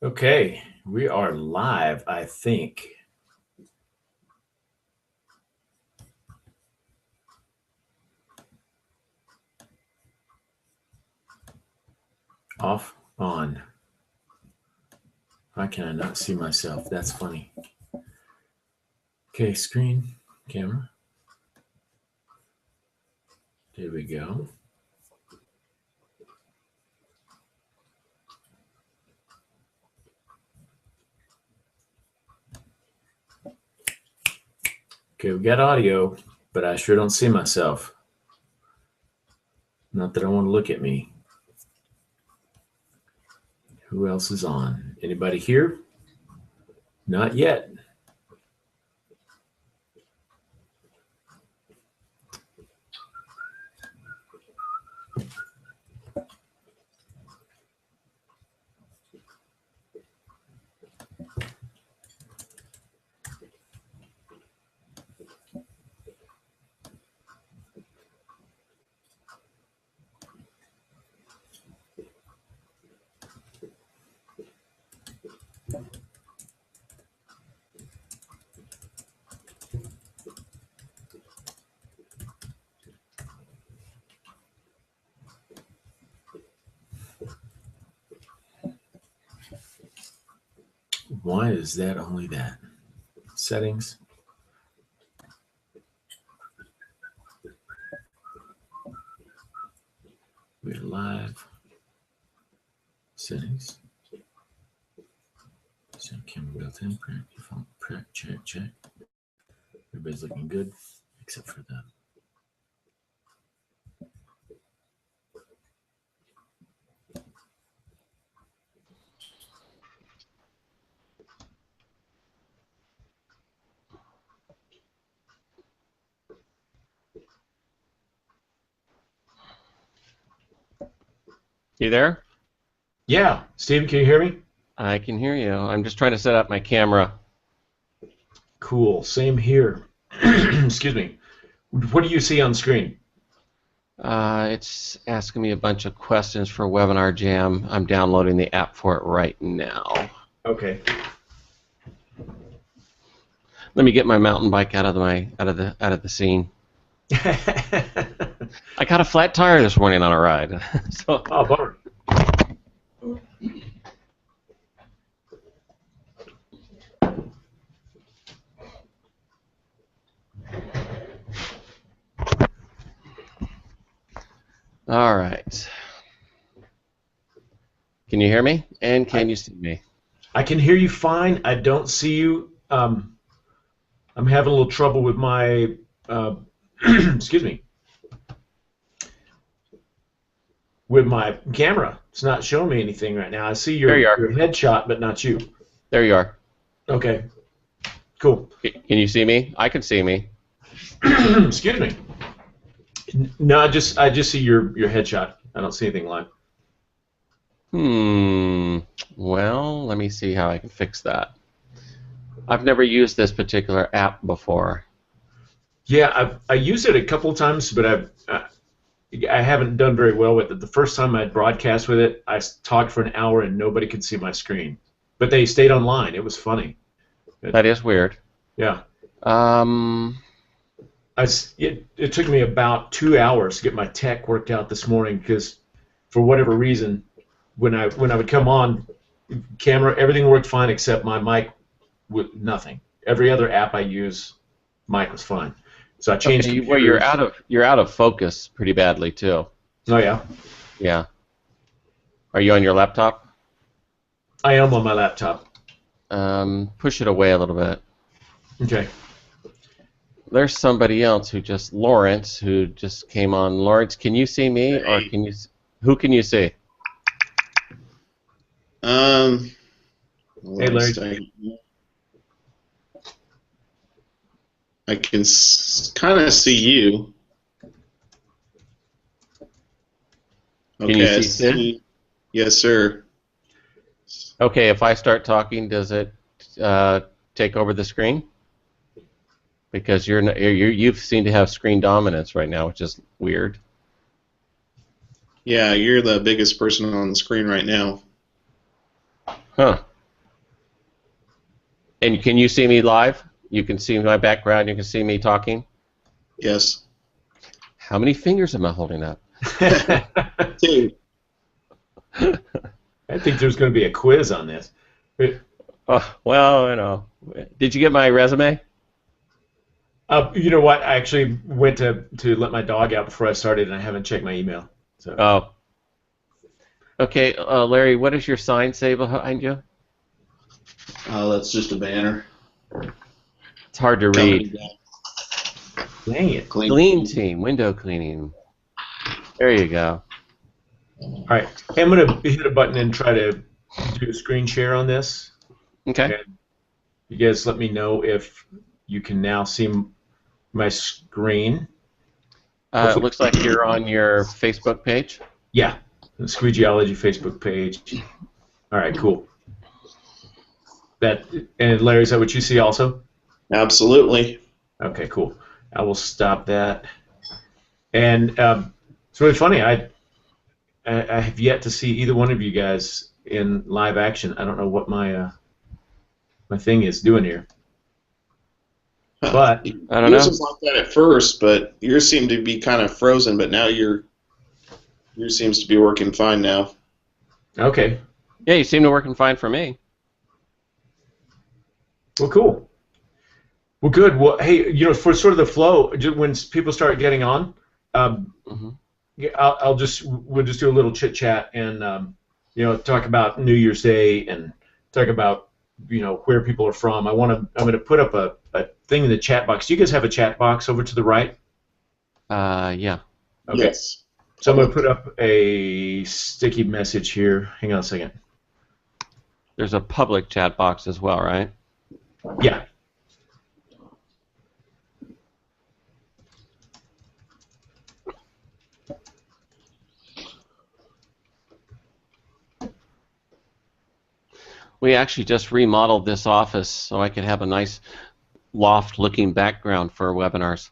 Okay, we are live, I think. Off, on. Why can I not see myself? That's funny. Okay, screen, camera. There we go. Okay, we got audio, but I sure don't see myself. Not that I want to look at me. Who else is on? Anybody here? Not yet. Why is that only that? Settings. We're live. Settings. Set camera built in. Print default. Print check. Everybody's looking good except for them. You there? Yeah, Steven, can you hear me? I can hear you. I'm just trying to set up my camera. Cool. Same here. Excuse me. What do you see on screen? It's asking me a bunch of questions for Webinar Jam. I'm downloading the app for it right now. Okay. Let me get my mountain bike out of the scene. I got a flat tire this morning on a ride. So. Oh, bummer. All right. Can you hear me? And can you see me? I can hear you fine. I don't see you. I'm having a little trouble with my, excuse me, with my camera. It's not showing me anything right now. I see your headshot, but not you. There you are. Okay. Cool. Can you see me? I can see me. Excuse me. No, I just see your headshot. I don't see anything live. Well, let me see how I can fix that. I've never used this particular app before. Yeah, I used it a couple of times, but I haven't done very well with it. The first time I broadcast with it, I talked for an hour and nobody could see my screen. But they stayed online. It was funny. That is weird. Yeah. It took me about 2 hours to get my tech worked out this morning because, for whatever reason, when I would come on, camera, everything worked fine except my mic with nothing. Every other app I use, mic was fine. So I changed. Okay, well, you're out of focus pretty badly too. Oh yeah. Yeah. Are you on your laptop? I am on my laptop. Push it away a little bit. Okay. There's somebody else Lawrence, who just came on. Lawrence, can you see me, Hey. or who can you see? Hey, Larry. I can kind of see you. Okay, Can you see Sid? Yes, sir. Okay, if I start talking, does it take over the screen? Because you seem to have screen dominance right now, which is weird. Yeah, you're the biggest person on the screen right now. Huh. And can you see me live? You can see my background. You can see me talking. Yes. How many fingers am I holding up? 2. I think there's going to be a quiz on this. Oh, well, you know. Did you get my resume? You know what? I actually went to let my dog out before I started, and I haven't checked my email. So. Oh. Okay, Larry, what does your sign say behind you? That's just a banner. It's hard to read. Dang it. Clean team, window cleaning. There you go. All right. Hey, I'm going to hit a button and try to do a screen share on this. Okay. And you guys let me know if you can now see my screen. It looks like you're on your Facebook page. Yeah, the Squeegeology Facebook page. All right, cool. And Larry, is that what you see also? Absolutely. Okay, cool. I will stop that. And it's really funny. I have yet to see either one of you guys in live action. I don't know what my thing is doing here. But I don't know. Yours was like that at first, but yours seemed to be kind of frozen. But now yours seems to be working fine now. okay. Yeah, you seem to be working fine for me. Well, cool. Well, good. Well, hey, you know, for sort of the flow, when people start getting on, we'll just do a little chit chat and you know, talk about New Year's Day and talk about, you know, where people are from. I'm going to put up a thing in the chat box. Do you guys have a chat box over to the right? Yeah. Okay. Yes. So I'm going to put up a sticky message here. Hang on a second. There's a public chat box as well, right? Yeah. We actually just remodeled this office so I could have a nice loft-looking background for webinars.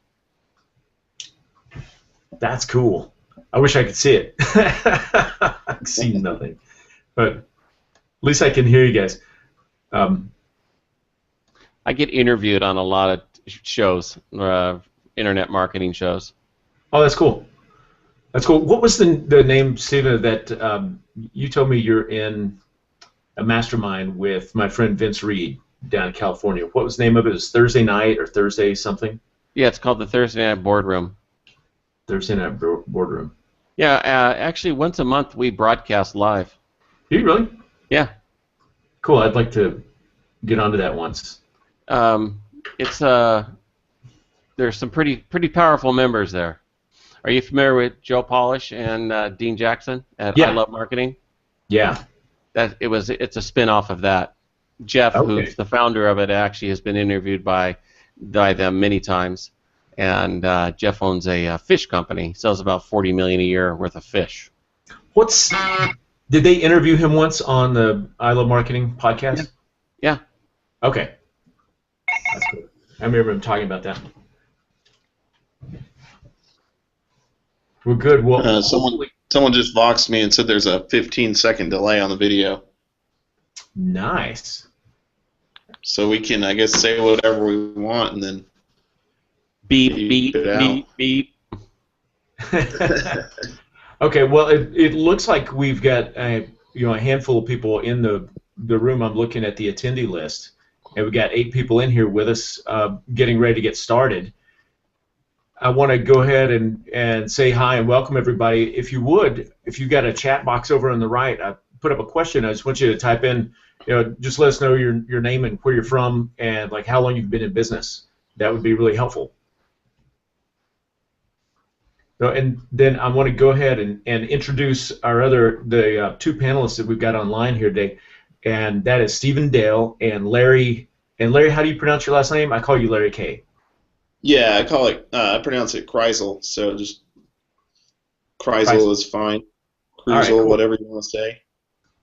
That's cool. I wish I could see it. I can see nothing. But at least I can hear you guys. I get interviewed on a lot of shows, internet marketing shows. Oh, that's cool. That's cool. What was the name, Stephen, that you told me you're in a mastermind with my friend Vince Reed down in California? What was the name of it? It was Thursday night or Thursday something? Yeah, it's called the Thursday Night Boardroom. Thursday night boardroom. Yeah, actually once a month we broadcast live. Do you really? Yeah. Cool. I'd like to get onto that once. It's there's some pretty powerful members there. Are you familiar with Joe Polish and Dean Jackson at I Love Marketing? Yeah. It's a spin-off of that. Jeff, who's the founder of it, actually has been interviewed by them many times. And Jeff owns a fish company. Sells about $40 million a year worth of fish. Did they interview him once on the I Love Marketing podcast? Yeah. Okay. That's cool. I remember him talking about that. Well, good. Well, someone just voxed me and said there's a 15-second delay on the video. Nice. So we can, I guess, say whatever we want and then beep, beep, beep, beep. Okay, well, it looks like we've got a handful of people in the room. I'm looking at the attendee list, and we've got 8 people in here with us getting ready to get started. I want to go ahead and say hi and welcome everybody. If you would, if you've got a chat box over on the right, I put up a question. I just want you to type in, just let us know your name and where you're from and like how long you've been in business. That would be really helpful. And then I want to go ahead and introduce the 2 panelists that we've got online here today, and that is Stephen Dale and Larry. And Larry, how do you pronounce your last name? I call you Larry K. Yeah, I pronounce it Kreisel, so just Kreisel is fine. Kreisel, right, cool. Whatever you want to say.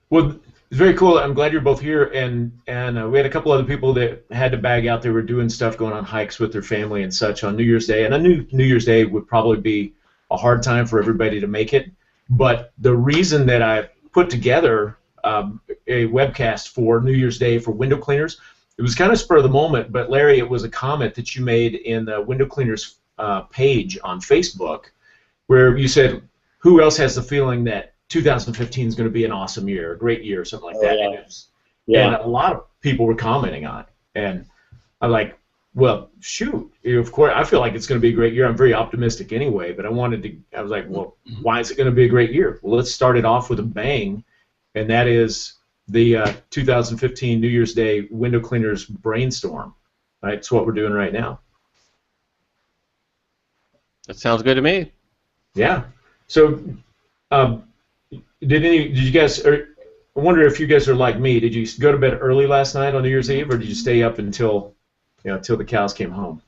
Well, it's very cool. I'm glad you're both here, and we had a couple other people that had to bag out. They were doing stuff, going on hikes with their family and such on New Year's Day, and I knew New Year's Day would probably be a hard time for everybody to make it. But the reason that I put together a webcast for New Year's Day for window cleaners it was kind of spur of the moment, but Larry, it was a comment that you made in the window cleaners page on Facebook, where you said, "Who else has the feeling that 2015 is going to be an awesome year, a great year, or something like that?" And a lot of people were commenting on it, and I'm like, "Well, shoot, of course, I feel like it's going to be a great year. I'm very optimistic anyway, but I was like, well, why is it going to be a great year? Well, let's start it off with a bang, and that is the 2015 New Year's Day window cleaners brainstorm. Right, it's what we're doing right now. That sounds good to me. Yeah. So, did you guys? I wonder if you guys are like me. Did you go to bed early last night on New Year's Eve, or did you stay up until the cows came home?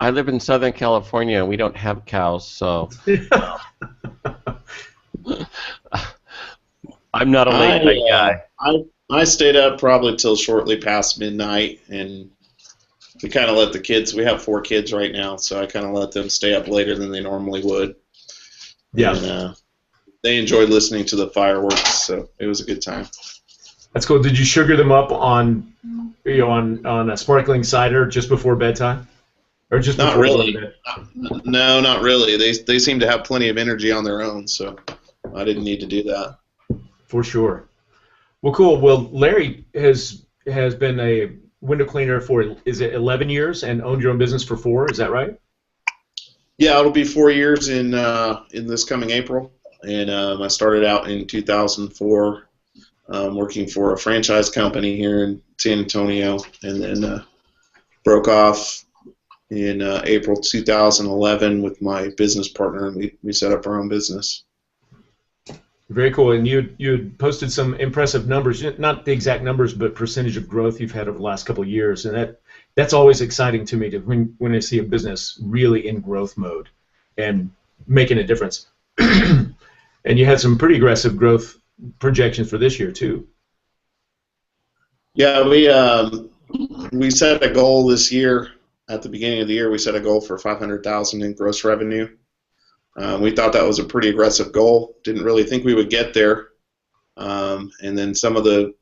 I live in Southern California, and we don't have cows, so I'm not a late night guy. I stayed up probably till shortly past midnight, and we kind of let the kids. We have 4 kids right now, so I kind of let them stay up later than they normally would. Yeah. And, they enjoyed listening to the fireworks, so it was a good time. That's cool. Did you sugar them up on a sparkling cider just before bedtime, or just not before really? Bed? No, not really. They seem to have plenty of energy on their own, so I didn't need to do that. For sure. Well, cool. Well, Larry has been a window cleaner for, is it 11 years, and owned your own business for 4? Is that right? Yeah, it'll be 4 years in this coming April, and I started out in 2004, working for a franchise company here in San Antonio, and then broke off in April 2011 with my business partner, and we set up our own business. Very cool. And you had posted some impressive numbers, not the exact numbers, but percentage of growth you've had over the last couple of years, and that's always exciting to me when I see a business really in growth mode and making a difference. And you had some pretty aggressive growth projections for this year too. Yeah, we set a goal this year. At the beginning of the year, we set a goal for $500,000 in gross revenue. We thought that was a pretty aggressive goal. Didn't really think we would get there. And then some of the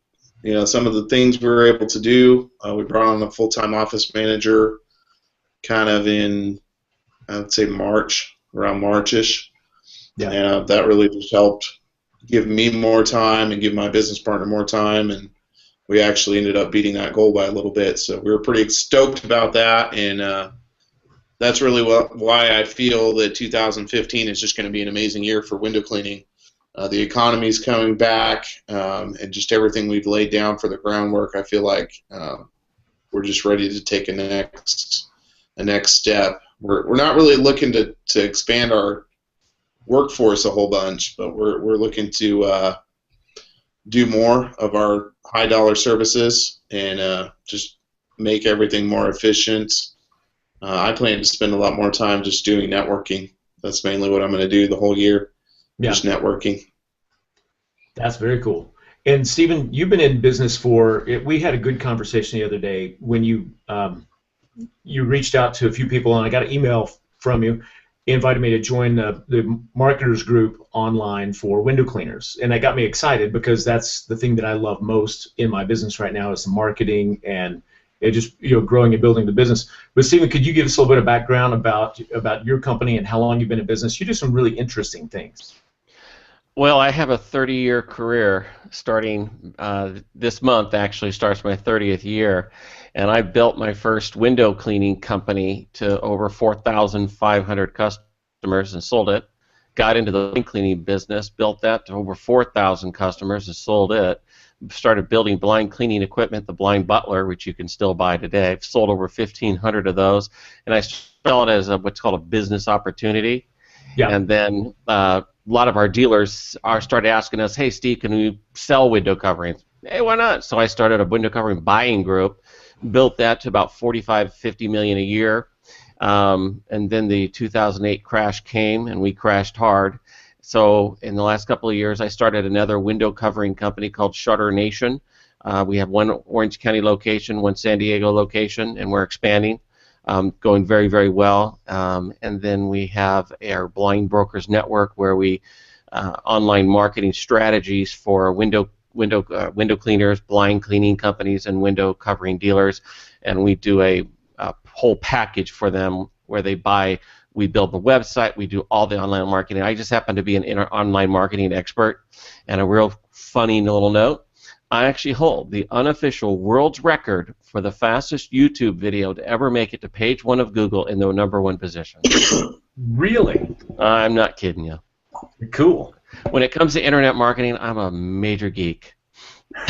things we were able to do, we brought on a full-time office manager, kind of in, I would say around March-ish. Yeah. And that really just helped give me more time and give my business partner more time, and we actually ended up beating that goal by a little bit. So we were pretty stoked about that, and that's really why I feel that 2015 is just going to be an amazing year for window cleaning. The economy's coming back, and just everything we've laid down for the groundwork, I feel like we're just ready to take a next step. We're not really looking to expand our workforce a whole bunch, but we're looking to do more of our high dollar services and just make everything more efficient. I plan to spend a lot more time just doing networking. That's mainly what I'm going to do the whole year, just networking. That's very cool. And Stephen, you've been in business we had a good conversation the other day when you reached out to a few people, and I got an email from you. He invited me to join the marketers group online for window cleaners, and that got me excited because that's the thing that I love most in my business right now is the marketing and just growing and building the business. But Stephen, could you give us a little bit of background about your company and how long you've been in business? You do some really interesting things. Well, I have a 30-year career. Starting this month actually starts my 30th year. And I built my first window cleaning company to over 4,500 customers and sold it. Got into the blind cleaning business, built that to over 4,000 customers and sold it. Started building blind cleaning equipment, the Blind Butler, which you can still buy today. I've sold over 1,500 of those, and I sell it as what's called a business opportunity. Yeah. And then a lot of our dealers started asking us, "Hey, Steve, can we sell window coverings?" Hey, why not? So I started a window covering buying group. Built that to about $45-50 million a year, and then the 2008 crash came, and we crashed hard. So in the last couple of years, I started another window covering company called Shutter Nation. We have one Orange County location, one San Diego location, and we're expanding, going very, very well. And then we have our Blind Brokers Network, where we online marketing strategies for window window cleaners, blind cleaning companies, and window covering dealers, and we do a whole package for them where they buy. We build the website. We do all the online marketing. I just happen to be an online marketing expert. And a real funny little note, I actually hold the unofficial world's record for the fastest YouTube video to ever make it to page 1 of Google in the number 1 position. Really? I'm not kidding you. Cool. When it comes to internet marketing, I'm a major geek.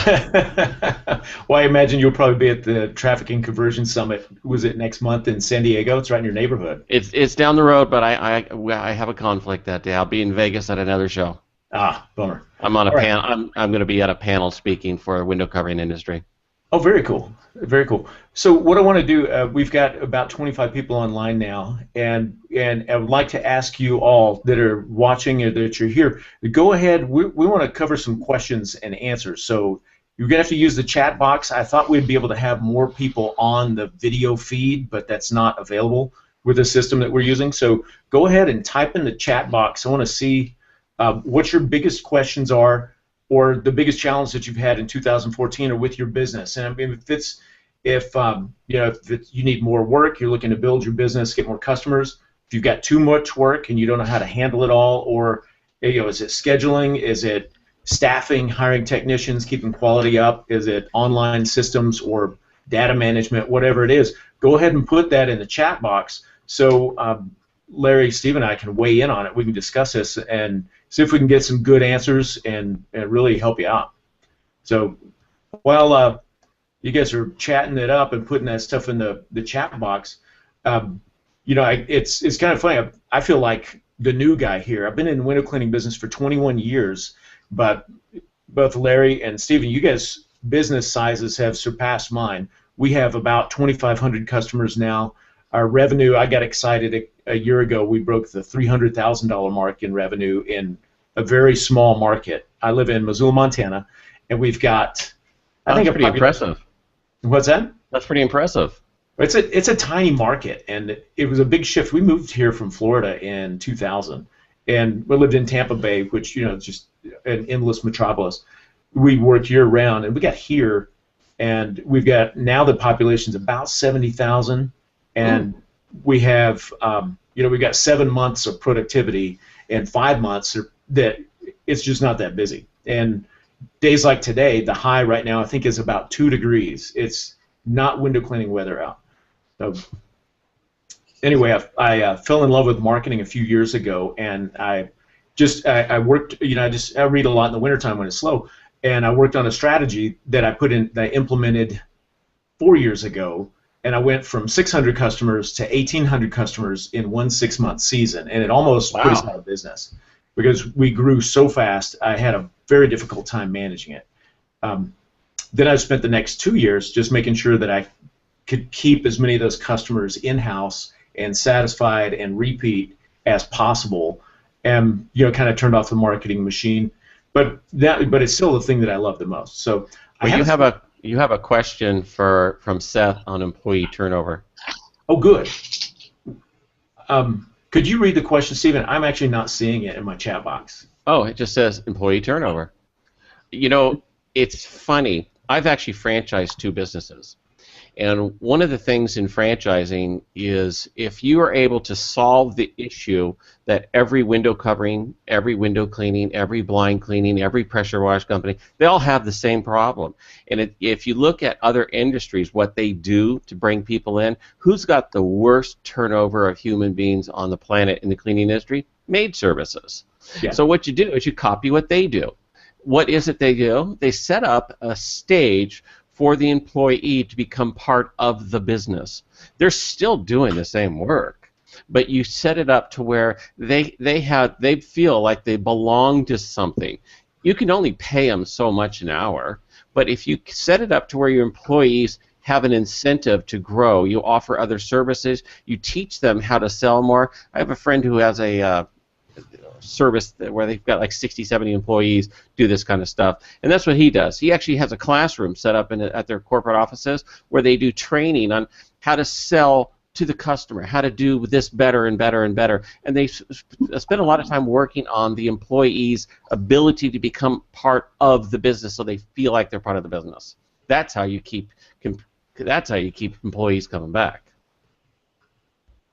Well, I imagine you'll probably be at the Traffic and Conversion Summit. Was it next month in San Diego? It's right in your neighborhood. It's down the road, but I have a conflict that day. I'll be in Vegas at another show. Ah, bummer. I'm on a panel. I'm going to be at a panel speaking for the window covering industry. Oh, very cool. Very cool. So what I want to do, we've got about 25 people online now, and I would like to ask you all that are watching or that you're here, go ahead. We want to cover some questions and answers. So you're going to have to use the chat box. I thought we'd be able to have more people on the video feed, but that's not available with the system that we're using. So go ahead and type in the chat box. I want to see what your biggest questions are, or the biggest challenge that you've had in 2014 or with your business. And I mean, if you need more work, you're looking to build your business, get more customers. If you've got too much work and you don't know how to handle it all, or is it scheduling? Is it staffing, hiring technicians, keeping quality up? Is it online systems or data management? Whatever it is, go ahead and put that in the chat box so Larry, Steve, and I can weigh in on it. We can discuss this and see if we can get some good answers and really help you out. So while you guys are chatting it up and putting that stuff in the chat box, it's kind of funny. I feel like the new guy here. I've been in the window cleaning business for 21 years, but both Larry and Steven, you guys' business sizes have surpassed mine. We have about 2,500 customers now. Our revenue, I got excited a year ago. We broke the $300,000 mark in revenue in a very small market. I live in Missoula, Montana, and we've got. I think that's pretty impressive. What's that? That's pretty impressive. It's a tiny market, and it was a big shift. We moved here from Florida in 2000, and we lived in Tampa Bay, which is just an endless metropolis. We worked year round, and we got here, and we've got now the population's about 70,000. And we have, we've got 7 months of productivity and 5 months that it's just not that busy. And days like today, the high right now I think is about 2 degrees. It's not window cleaning weather out. So anyway, I fell in love with marketing a few years ago, and I worked. I read a lot in the wintertime when it's slow, and I worked on a strategy that I implemented 4 years ago. And I went from 600 customers to 1,800 customers in one 6-month season, and it almost put us out of business because we grew so fast. I had a very difficult time managing it. Then I spent the next 2 years just making sure that I could keep as many of those customers in-house and satisfied and repeat as possible, and kind of turned off the marketing machine. But it's still the thing that I love the most. So You have a question from Seth on employee turnover. Oh, good. Could you read the question, Stephen? I'm actually not seeing it in my chat box. Oh, it just says employee turnover. It's funny. I've actually franchised 2 businesses. And one of the things in franchising is if you are able to solve the issue that every window covering, every window cleaning, every blind cleaning, every pressure wash company, they all have the same problem. And if you look at other industries, what they do to bring people in, who's got the worst turnover of human beings on the planet in the cleaning industry? Maid services. Yeah. So what you do is you copy what they do. What is it they do? They set up a stage for the employee to become part of the business. They're still doing the same work, but you set it up to where they feel like they belong to something. You can only pay them so much an hour, but if you set it up to where your employees have an incentive to grow, you offer other services, you teach them how to sell more. I have a friend who has a service where they've got like 60, 70 employees do this kind of stuff, and that's what he does. He actually has a classroom set up at their corporate offices where they do training on how to sell to the customer, how to do this better and better and better. And they spend a lot of time working on the employee's ability to become part of the business, so they feel like they're part of the business. That's how you keep employees coming back.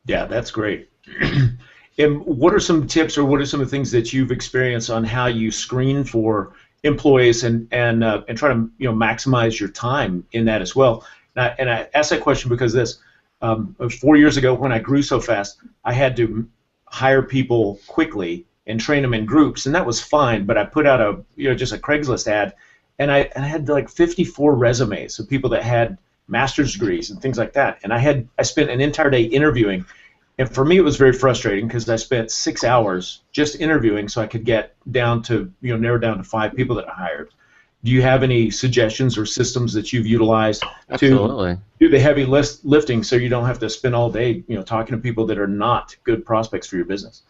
Yeah, that's great. And what are some tips, or what are some of the things that you've experienced on how you screen for employees and try to maximize your time in that as well? And I asked that question because 4 years ago, when I grew so fast, I had to hire people quickly and train them in groups, and that was fine. But I put out just a Craigslist ad, and I had like 54 resumes of people that had master's degrees and things like that. And I spent an entire day interviewing. And for me, it was very frustrating because I spent 6 hours just interviewing so I could get down to, narrow down to 5 people that I hired. Do you have any suggestions or systems that you've utilized Absolutely. to do the heavy lifting so you don't have to spend all day, talking to people that are not good prospects for your business?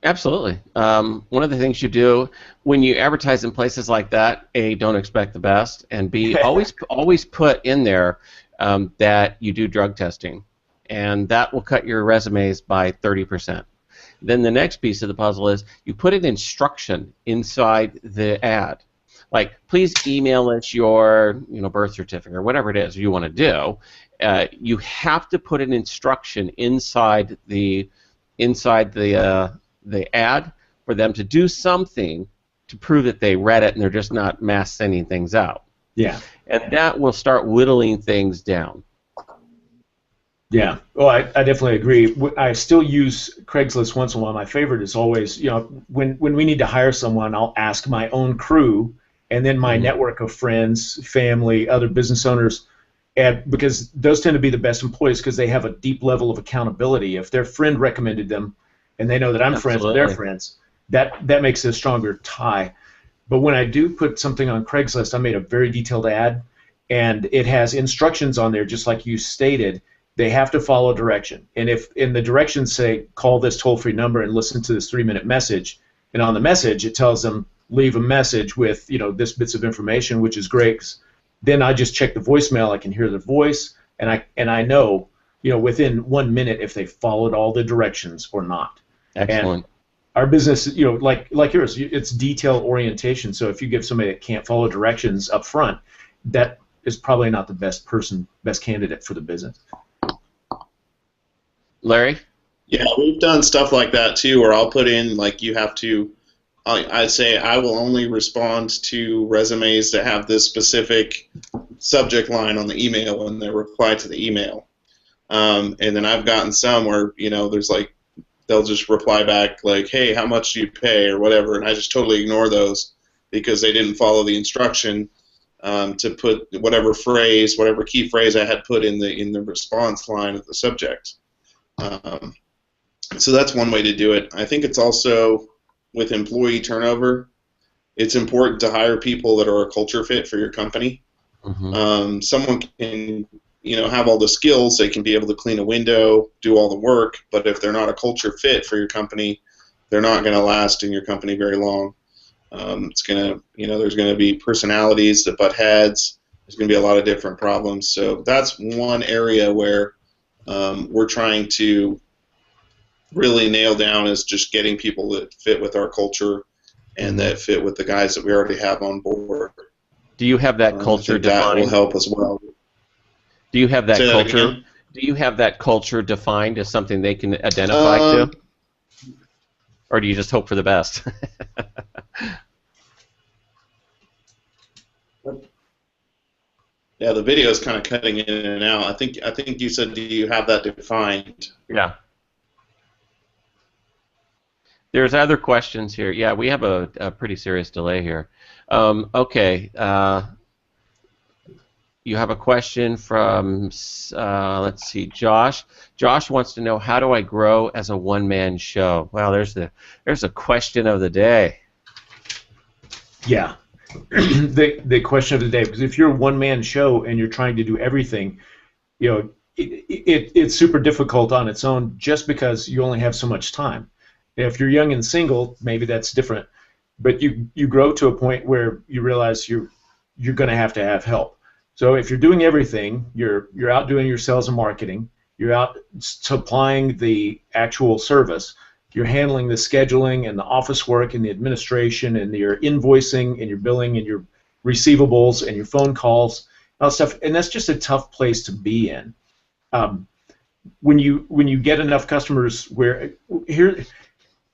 Absolutely. One of the things you do when you advertise in places like that, A, don't expect the best, and B, always put in there that you do drug testing. And that will cut your resumes by 30%. Then the next piece of the puzzle is you put an instruction inside the ad. Like, please email us your birth certificate or whatever it is you want to do. You have to put an instruction inside the ad for them to do something to prove that they read it and they're just not mass sending things out. Yeah. And that will start whittling things down. Yeah, well, I definitely agree. I still use Craigslist once in a while. My favorite is always, when we need to hire someone, I'll ask my own crew and then my network of friends, family, other business owners, and because those tend to be the best employees because they have a deep level of accountability. If their friend recommended them and they know that I'm friends with their friends, that makes a stronger tie. But when I do put something on Craigslist, I made a very detailed ad, and it has instructions on there just like you stated. They have to follow direction. And if in the directions say, call this toll-free number and listen to this 3-minute message, and on the message it tells them, leave a message with, this bits of information, which is great. Then I just check the voicemail. I can hear the voice, and I know, within 1 minute if they followed all the directions or not. Excellent. And our business, like yours, it's detail orientation. So if you give somebody that can't follow directions up front, that is probably not the best candidate for the business. Larry? Yeah, we've done stuff like that too, where I'll put in, like, you have to, I say I will only respond to resumes that have this specific subject line on the email when they reply to the email. And then I've gotten some where, there's like, they'll just reply back like, hey, how much do you pay or whatever, and I just totally ignore those because they didn't follow the instruction to put whatever key phrase I had put in the response line of the subject. So that's one way to do it. I think it's also with employee turnover, it's important to hire people that are a culture fit for your company. Someone can, have all the skills, they can be able to clean a window, do all the work, but if they're not a culture fit for your company, they're not going to last in your company very long. It's going to, there's going to be personalities that butt heads. There's going to be a lot of different problems. So that's one area where we're trying to really nail down is just getting people that fit with our culture and that fit with the guys that we already have on board. Do you have that culture defined? That will help as well. Do you have that culture? Do you have that culture defined as something they can identify to? Or do you just hope for the best? Yeah, the video is kind of cutting in and out. I think you said, do you have that defined? Yeah. There's other questions here. Yeah, we have a pretty serious delay here. Okay. You have a question from, let's see, Josh. Josh wants to know, how do I grow as a one-man show? Well, there's a question of the day. Yeah. The question of the day, because if you're a one-man show and you're trying to do everything, it's super difficult on its own just because you only have so much time. If you're young and single, maybe that's different, but you grow to a point where you realize you're going to have help. So if you're doing everything, you're out doing your sales and marketing, you're out supplying the actual service, you're handling the scheduling and the office work and the administration and your invoicing and your billing and your receivables and your phone calls, all that stuff, and that's just a tough place to be in. When you get enough customers where here,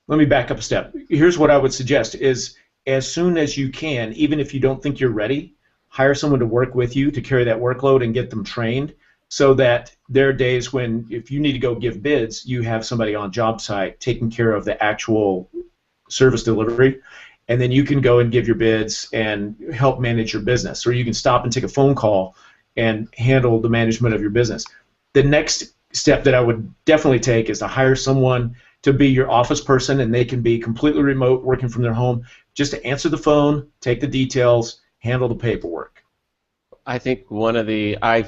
let me back up a step. Here's what I would suggest is as soon as you can, even if you don't think you're ready, hire someone to work with you to carry that workload and get them trained so that there are days when if you need to go give bids, you have somebody on job site taking care of the actual service delivery, and then you can go and give your bids and help manage your business, or you can stop and take a phone call and handle the management of your business. The next step that I would definitely take is to hire someone to be your office person, and they can be completely remote, working from their home, just to answer the phone, take the details, handle the paperwork. I think one of the I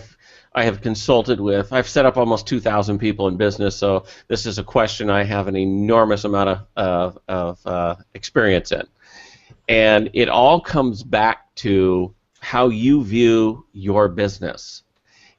have consulted with. I've set up almost 2,000 people in business, so this is a question I have an enormous amount of experience in, and it all comes back to how you view your business.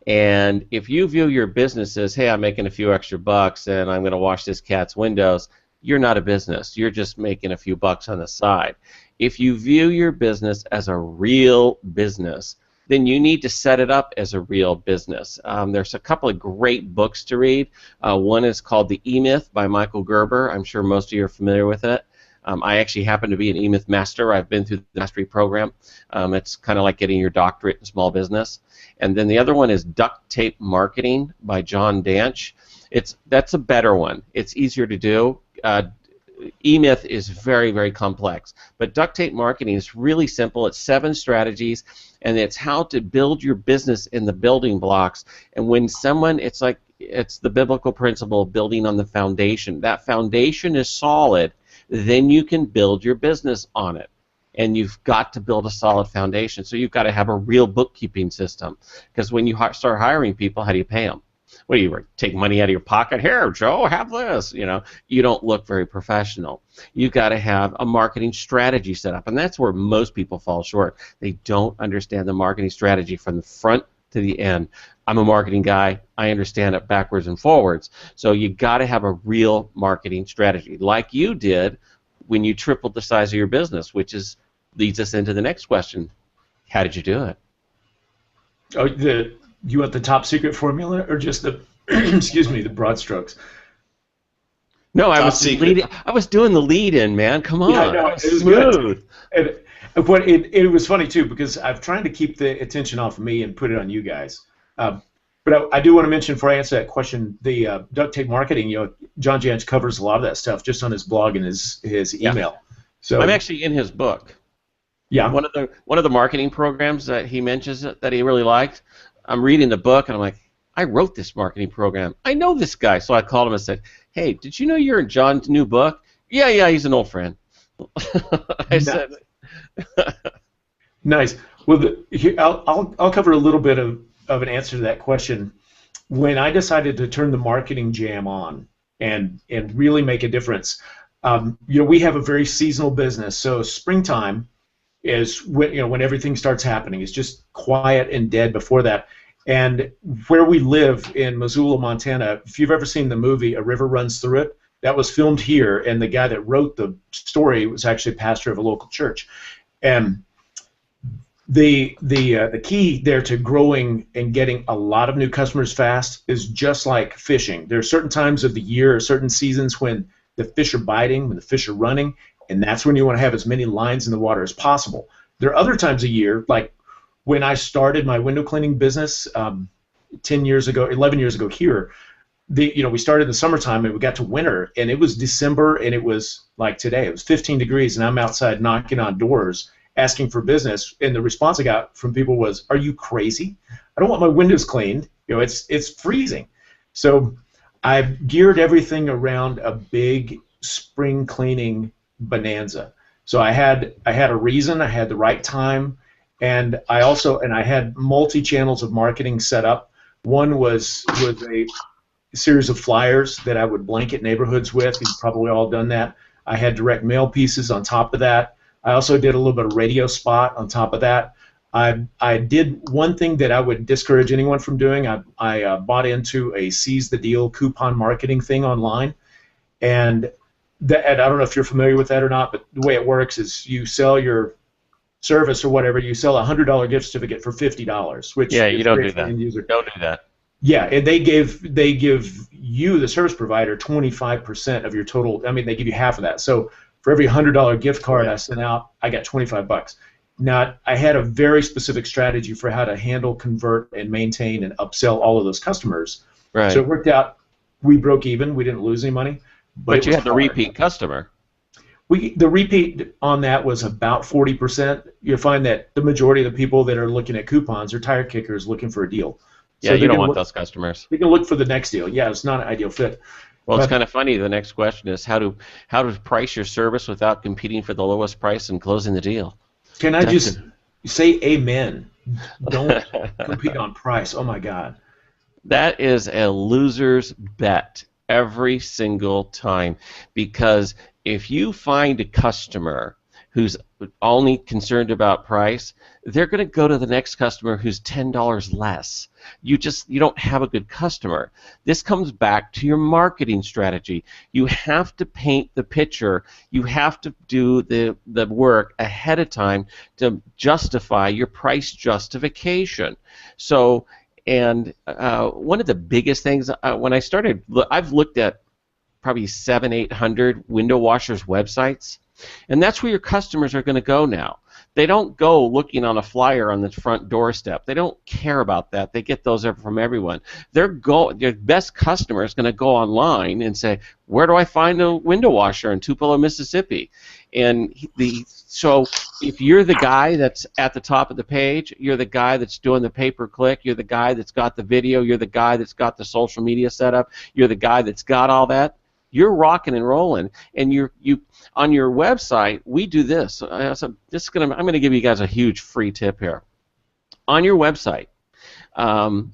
And if you view your business as, hey, I'm making a few extra bucks and I'm going to wash this cat's windows, you're not a business. You're just making a few bucks on the side. If you view your business as a real business, then you need to set it up as a real business. There's a couple of great books to read. One is called The E-Myth by Michael Gerber. I'm sure most of you are familiar with it. I actually happen to be an E-Myth master. I've been through the mastery program. It's kind of like getting your doctorate in small business. And then the other one is Duct Tape Marketing by John Danch. That's a better one. It's easier to do. E-Myth is very, very complex. But Duct Tape Marketing is really simple. It's 7 strategies, and it's how to build your business in the building blocks. And when someone, it's the biblical principle of building on the foundation. That foundation is solid, then you can build your business on it. And you've got to build a solid foundation. So you've got to have a real bookkeeping system. Because when you start hiring people, how do you pay them? What do you take money out of your pocket? Here, Joe, have this. You don't look very professional. You've got to have a marketing strategy set up, and that's where most people fall short. They don't understand the marketing strategy from the front to the end. I'm a marketing guy. I understand it backwards and forwards. So you got to have a real marketing strategy, like you did when you tripled the size of your business, which leads us into the next question. How did you do it? Oh, you want the top secret formula or just the excuse me, the broad strokes? No, I was doing the lead in, man. Come on. Yeah, no, it was smooth. But it was funny too, because I'm trying to keep the attention off of me and put it on you guys. But I do want to mention, before I answer that question, the duct tape marketing. John Jantsch covers a lot of that stuff just on his blog and his email. Yeah. So I'm actually in his book. Yeah. One of the marketing programs that he mentions that he really liked. I'm reading the book and I'm like, I wrote this marketing program. I know this guy. So I called him and said, hey, did you know you're in John's new book? Yeah, he's an old friend. I said. Nice. Well, I'll cover a little bit of an answer to that question. When I decided to turn the marketing jam on and really make a difference, we have a very seasonal business. So springtime is when everything starts happening. It's just quiet and dead before that. And where we live in Missoula, Montana, if you've ever seen the movie A River Runs Through It, that was filmed here, and the guy that wrote the story was actually a pastor of a local church. And the key there to growing and getting a lot of new customers fast is just like fishing. There are certain times of the year or certain seasons when the fish are biting, when the fish are running, and that's when you want to have as many lines in the water as possible. There are other times of year, like when I started my window cleaning business 11 years ago here, we started in the summertime and we got to winter, and it was December, and it was like today. It was 15 degrees, and I'm outside knocking on doors asking for business, and the response I got from people was, "Are you crazy? I don't want my windows cleaned. It's freezing." So I've geared everything around a big spring cleaning bonanza. So I had a reason, I had the right time, and I had multi-channels of marketing set up. One was a series of flyers that I would blanket neighborhoods with. You've probably all done that. I had direct mail pieces on top of that. I also did a little bit of radio spot on top of that. I did one thing that I would discourage anyone from doing. I bought into a seize the deal coupon marketing thing online, and and I don't know if you're familiar with that or not, but the way it works is you sell your service or whatever, you sell a $100 gift certificate for $50, which Yeah, is you don't great do for the that. end user. Don't do that. Yeah, and they give you, the service provider, 25% of your total. I mean, they give you half of that. So for every $100 gift card I sent out, I got 25 bucks. Now, I had a very specific strategy for how to handle, convert, and maintain and upsell all of those customers. Right. So it worked out. We broke even. We didn't lose any money. But you was had the hard. repeat customer. The repeat on that was about 40%. You'll find that the majority of the people that are looking at coupons are tire kickers looking for a deal. Yeah, So you don't want those customers. They can look for the next deal. Yeah, it's not an ideal fit. Well, it's kind of funny. The next question is how to price your service without competing for the lowest price and closing the deal. Can I just say amen? Don't compete on price. Oh, my God. That is a loser's bet every single time, because if you find a customer who's only concerned about price, they're going to go to the next customer who's $10 less. You don't have a good customer. This comes back to your marketing strategy. You have to paint the picture. You have to do the work ahead of time to justify your price justification. So, and one of the biggest things, when I started, I've looked at probably 700-800 window washers websites, and that's where your customers are going to go now. They don't go looking on a flyer on the front doorstep. They don't care about that. They get those from everyone. Their best customer is going to go online and say, where do I find a window washer in Tupelo, Mississippi? And so if you're the guy that's at the top of the page, you're the guy that's doing the pay-per-click, you're the guy that's got the video, you're the guy that's got the social media setup, you're the guy that's got all that, you're rocking and rolling. And you on your website, we do this. So I'm going to give you guys a huge free tip here. On your website,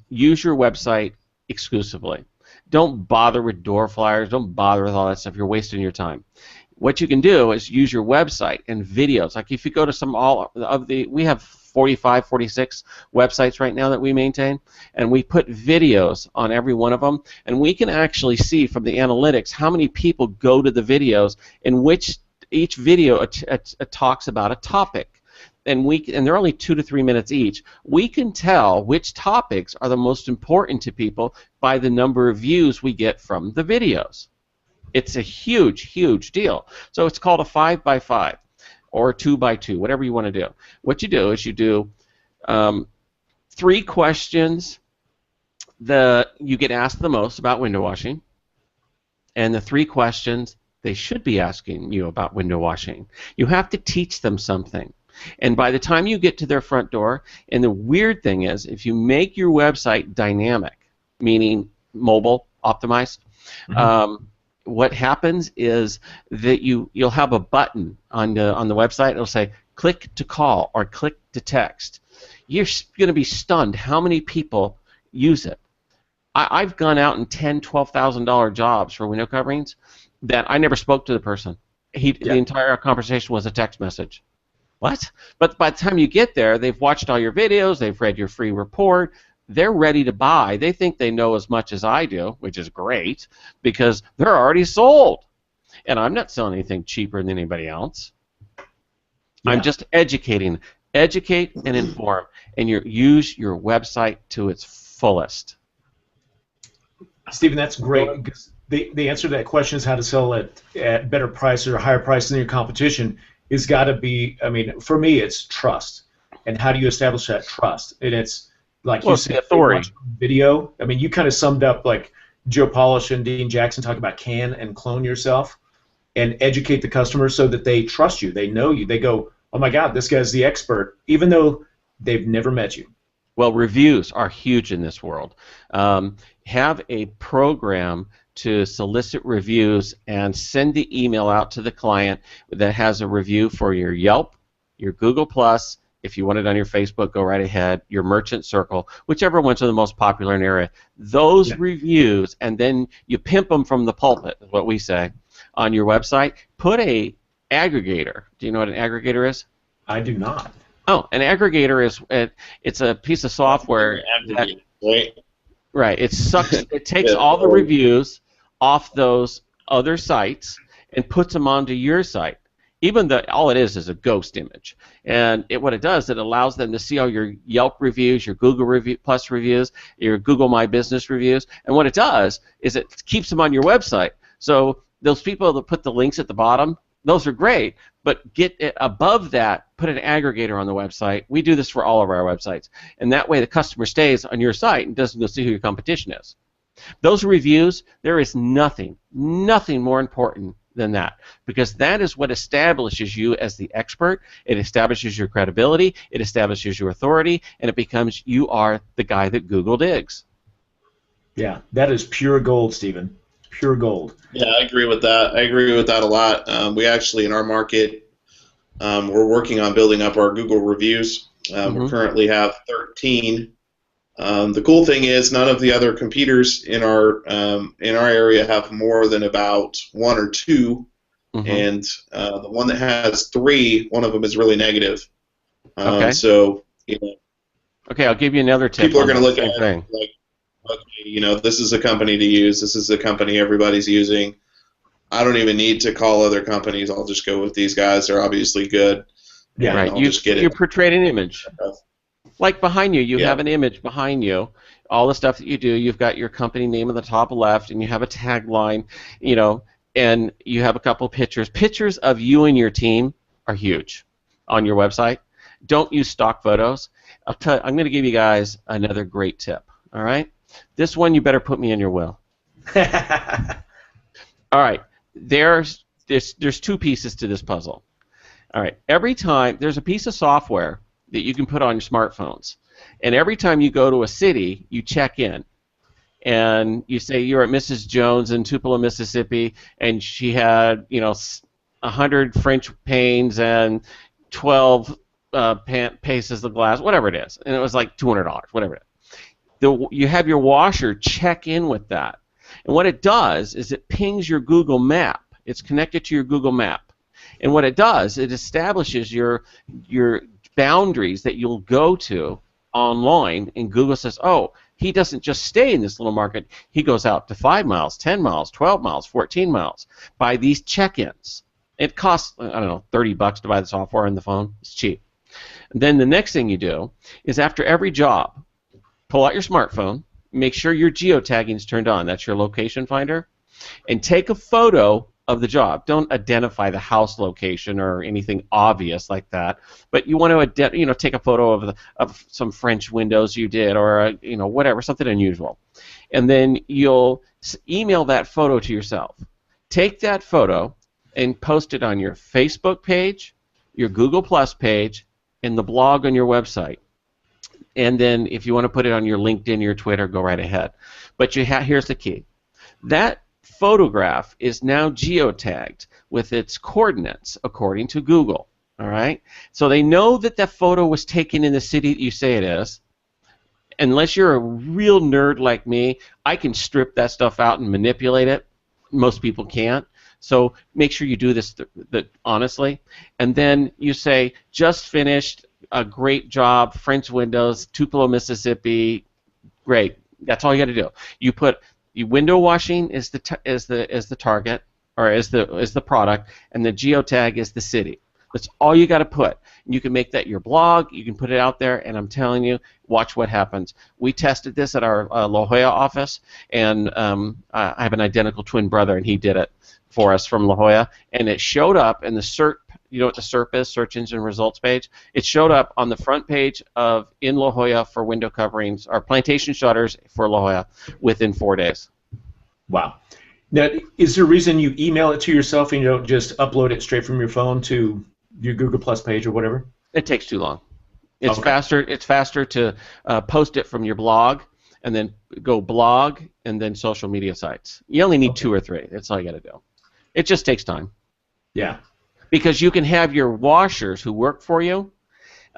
use your website exclusively. Don't bother with door flyers. Don't bother with all that stuff. You're wasting your time. What you can do is use your website and videos. Like if you go to we have 45, 46 websites right now that we maintain, and we put videos on every one of them, and we can actually see from the analytics how many people go to the videos in which each video talks about a topic. And they're only 2 to 3 minutes each. We can tell which topics are the most important to people by the number of views we get from the videos. It's a huge, huge deal. So it's called a 5x5 or 2x2, whatever you want to do. What you do is you do 3 questions that you get asked the most about window washing, and the 3 questions they should be asking you about window washing. You have to teach them something. And by the time you get to their front door, and the weird thing is, if you make your website dynamic, meaning mobile optimized, what happens is that you'll have a button on the website. It'll say click to call or click to text. You're going to be stunned how many people use it. I've gone out in $10,000, $12,000 jobs for window coverings that I never spoke to the person. The entire conversation was a text message. What? But by the time you get there, they've watched all your videos, they've read your free report, they're ready to buy. They think they know as much as I do, which is great, because they're already sold. And I'm not selling anything cheaper than anybody else. Yeah. I'm just educating. Educate and inform, and use your website to its fullest. Stephen, that's great, because the answer to that question is how to sell at better prices or higher prices than your competition is got to be, I mean, for me, it's trust. And how do you establish that trust? And it's, like you said, authority. Video. I mean, you kind of summed up like Joe Polish and Dean Jackson talk about can and clone yourself and educate the customer so that they trust you. They know you. They go, oh, my God, this guy's the expert, even though they've never met you. Well, reviews are huge in this world. Have a program to solicit reviews and send the email out to the client that has a review for your Yelp, your Google+, if you want it on your Facebook, go right ahead, your Merchant Circle, whichever ones are the most popular in the area. Those reviews, and then you pimp them from the pulpit, is what we say, on your website. Put a aggregator. Do you know what an aggregator is? I do not. Oh, an aggregator is it's a piece of software that, Right? right, it takes Yeah. all the reviews off those other sites and puts them onto your site. Even though all it is a ghost image, and what it does, it allows them to see all your Yelp reviews, your Google Plus reviews, your Google My Business reviews, and what it does is it keeps them on your website. So those people that put the links at the bottom, those are great, but get it above that, put an aggregator on the website. We do this for all of our websites, and that way the customer stays on your site and doesn't go see who your competition is. Those reviews, there is nothing more important than that, because that is what establishes you as the expert. It establishes your credibility, it establishes your authority, and it becomes you are the guy that Google digs. Yeah, that is pure gold, Stephen. Pure gold. Yeah, I agree with that. I agree with that a lot. We actually, in our market, we're working on building up our Google reviews. We currently have 13. The cool thing is none of the other competitors in our area have more than about 1 or 2, and the one that has 3, one of them is really negative. Okay. So okay, I'll give you another tip. People are going to look at it like, okay, this is a company to use. This is the company everybody's using. I don't even need to call other companies. I'll just go with these guys. They're obviously good. Yeah, right. You portray an image. Like behind you, you have an image behind you. All the stuff that you do, you've got your company name in the top left, and you have a tagline, and you have a couple pictures. Pictures of you and your team are huge on your website. Don't use stock photos. I'm going to give you guys another great tip. All right, this one you better put me in your will. All right, there's 2 pieces to this puzzle. All right, every time there's a piece of software that you can put on your smartphones, and every time you go to a city, you check in, and you say you're at Mrs. Jones in Tupelo, Mississippi, and she had 100 French panes and 12 paces of glass, whatever it is, and it was like $200, whatever it is. You have your washer check in with that, and what it does is it pings your Google Map. It's connected to your Google Map, and what it does, it establishes your boundaries that you'll go to online, and Google says, oh, he doesn't just stay in this little market, he goes out to 5 miles, 10 miles, 12 miles, 14 miles by these check-ins. It costs, I don't know, $30 to buy the software and the phone. It's cheap. And then the next thing you do is after every job, pull out your smartphone, make sure your geotagging is turned on, that's your location finder, and take a photo of the job. Don't identify the house location or anything obvious like that, but you want to take a photo of some French windows you did, or whatever, something unusual, and then you'll email that photo to yourself. Take that photo and post it on your Facebook page, your Google Plus page, and the blog on your website. And then if you want to put it on your LinkedIn, your Twitter, go right ahead. But here's the key. That photograph is now geotagged with its coordinates according to Google. All right? So they know that that photo was taken in the city that you say it is. Unless you're a real nerd like me, I can strip that stuff out and manipulate it. Most people can't. So make sure you do this honestly. And then you say, just finished, a great job, French windows, Tupelo, Mississippi. Great. That's all you got to do. You put window washing is the target, or is the product, and the geotag is the city. That's all you got to put. You can make that your blog. You can put it out there, and I'm telling you, watch what happens. We tested this at our La Jolla office, and I have an identical twin brother, and he did it for us from La Jolla, and it showed up in the SERP. You know what the SERP is, Search Engine Results page? It showed up on the front page in La Jolla for window coverings, or plantation shutters for La Jolla, within 4 days. Wow. Now, is there a reason you email it to yourself and you don't just upload it straight from your phone to your Google Plus page or whatever? It takes too long. It's faster. It's faster to post it from your blog, and then go blog, and then social media sites. You only need 2 or 3. That's all you got to do. It just takes time. Yeah. Because you can have your washers who work for you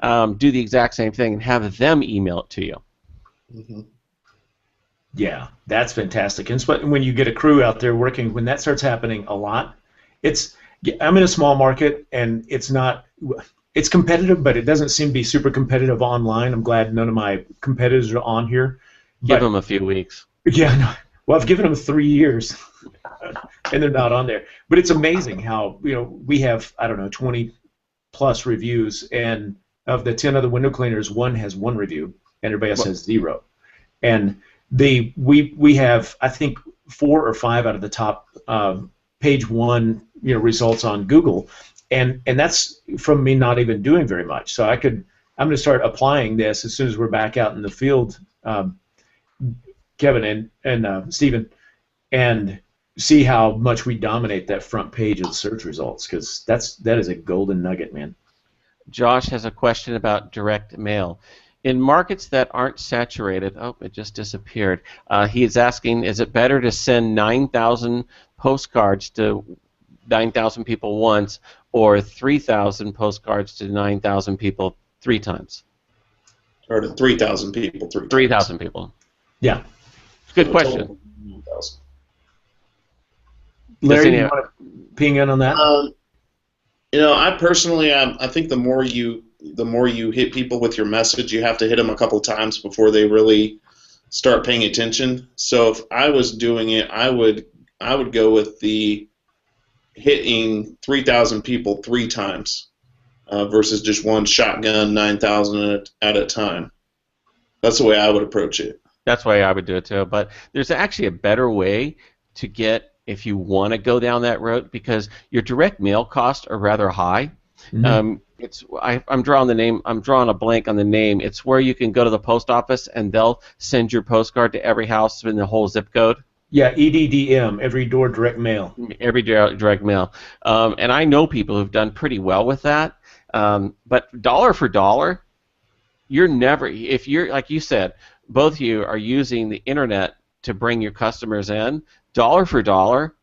do the exact same thing and have them email it to you. Mm-hmm. Yeah, that's fantastic. And when you get a crew out there working, when that starts happening a lot, I'm in a small market, and it's it's competitive, but it doesn't seem to be super competitive online. I'm glad none of my competitors are on here. Give them a few weeks. Yeah, no, well, I've given them 3 years, and they're not on there. But it's amazing how, we have, I don't know, 20 plus reviews, and of the 10 other window cleaners, one has 1 review, and everybody else has 0. And we have, I think, 4 or 5 out of the top page 1 results on Google, and that's from me not even doing very much. So I'm going to start applying this as soon as we're back out in the field, Kevin and Stephen, and see how much we dominate that front page of the search results, because that is a golden nugget, man. Josh has a question about direct mail. In markets that aren't saturated, oh, it just disappeared. He is asking, is it better to send 9,000 postcards to 9,000 people once, or 3,000 postcards to 9,000 people 3 times? Or to 3,000 people 3 times. 3,000 people. Yeah. Good question. Larry, you want to ping in on that? I personally, I think the more you hit people with your message, you have to hit them a couple times before they really start paying attention. So if I was doing it, I would go with the hitting 3,000 people 3 times versus just one shotgun 9,000 at a time. That's the way I would approach it. That's the way I would do it too. But there's actually a better way to get, if you want to go down that road, because your direct mail costs are rather high. Mm-hmm. I'm drawing a blank on the name. It's where you can go to the post office and they'll send your postcard to every house in the whole zip code. Yeah, EDDM, every door direct mail. Every direct mail. And I know people who've done pretty well with that. But dollar for dollar, you're never, if you're, like you said, both of you are using the internet to bring your customers in, dollar for dollar,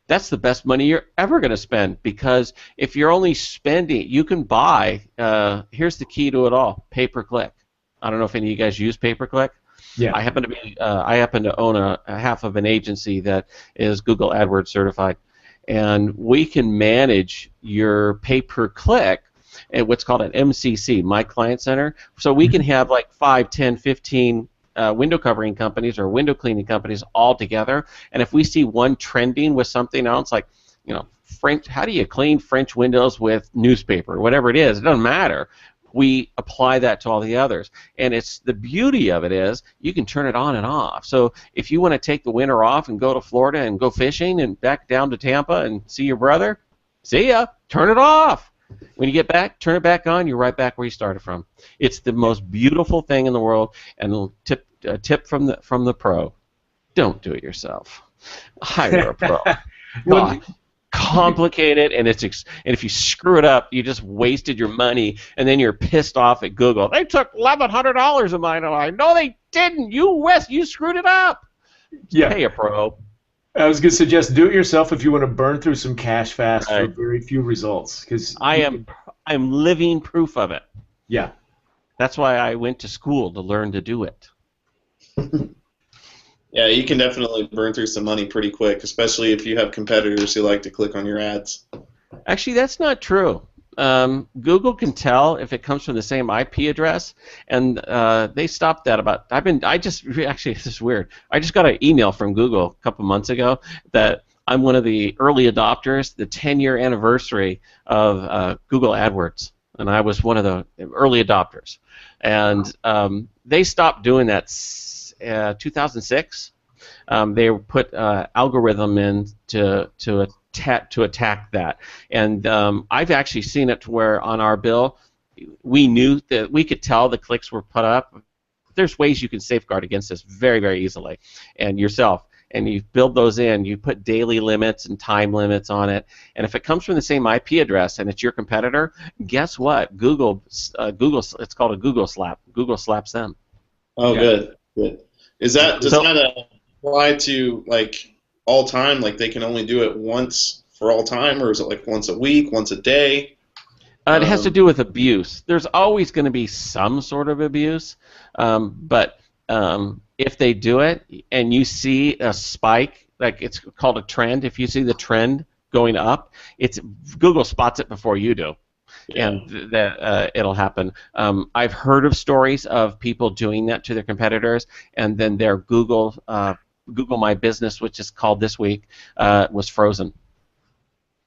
that's the best money you're ever going to spend, because if you're only spending, you can buy, here's the key to it all, pay-per-click. I don't know if any of you guys use pay-per-click. Yeah. I happen to own a half of an agency that is Google AdWords certified, and we can manage your pay-per-click at what's called an MCC, My Client Center. So we can have like 5, 10, 15 window covering companies or window cleaning companies all together, and if we see one trending with something else, like French, how do you clean French windows with newspaper, whatever it is, it doesn't matter. We apply that to all the others, and it's the beauty of it is you can turn it on and off. So if you want to take the winter off and go to Florida and go fishing and back down to Tampa and see your brother, see ya. Turn it off. When you get back, turn it back on. You're right back where you started from. It's the most beautiful thing in the world. And a tip from the pro: don't do it yourself. Hire a pro. God, complicated, and and if you screw it up, you just wasted your money, and then you're pissed off at Google. They took $1,100 of mine. No, they didn't. You screwed it up. Yeah. Pay a pro. I was going to suggest do it yourself if you want to burn through some cash fast for very few results. Because I'm living proof of it. Yeah. That's why I went to school to learn to do it. Yeah, you can definitely burn through some money pretty quick, especially if you have competitors who like to click on your ads. Actually, that's not true. Google can tell if it comes from the same IP address, and they stopped that actually, this is weird. I just got an email from Google a couple months ago that I'm one of the early adopters, the 10-year anniversary of Google AdWords, and I was one of the early adopters. And they stopped doing that 2006. They put algorithm in to attack that, and I've actually seen it to where on our bill we knew that we could tell the clicks were put up. There's ways you can safeguard against this very, very easily, and you build those in. You put daily limits and time limits on it, and if it comes from the same IP address and it's your competitor, guess what? Google, it's called a Google slap. Google slaps them. Oh, yeah. Good. Does that apply to like all time? Like they can only do it once for all time, or is it like once a week, once a day? It has to do with abuse. There's always going to be some sort of abuse, but if they do it and you see a spike, like it's called a trend, if you see the trend going up, Google spots it before you do. and that it'll happen. I've heard of stories of people doing that to their competitors, and then their Google My Business, which is called this week, was frozen,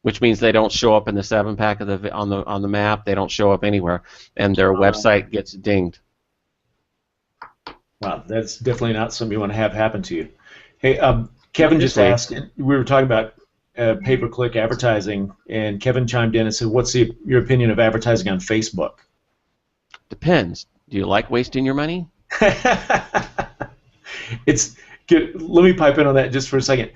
which means they don't show up in the 7-pack of on the map. They don't show up anywhere, and their website gets dinged. Wow, that's definitely not something you want to have happen to you. Hey, Kevin just asked. We were talking about pay-per-click advertising, and Kevin chimed in and said, "What's your opinion of advertising on Facebook?" Depends. Do you like wasting your money? It's good. Let me pipe in on that just for a second.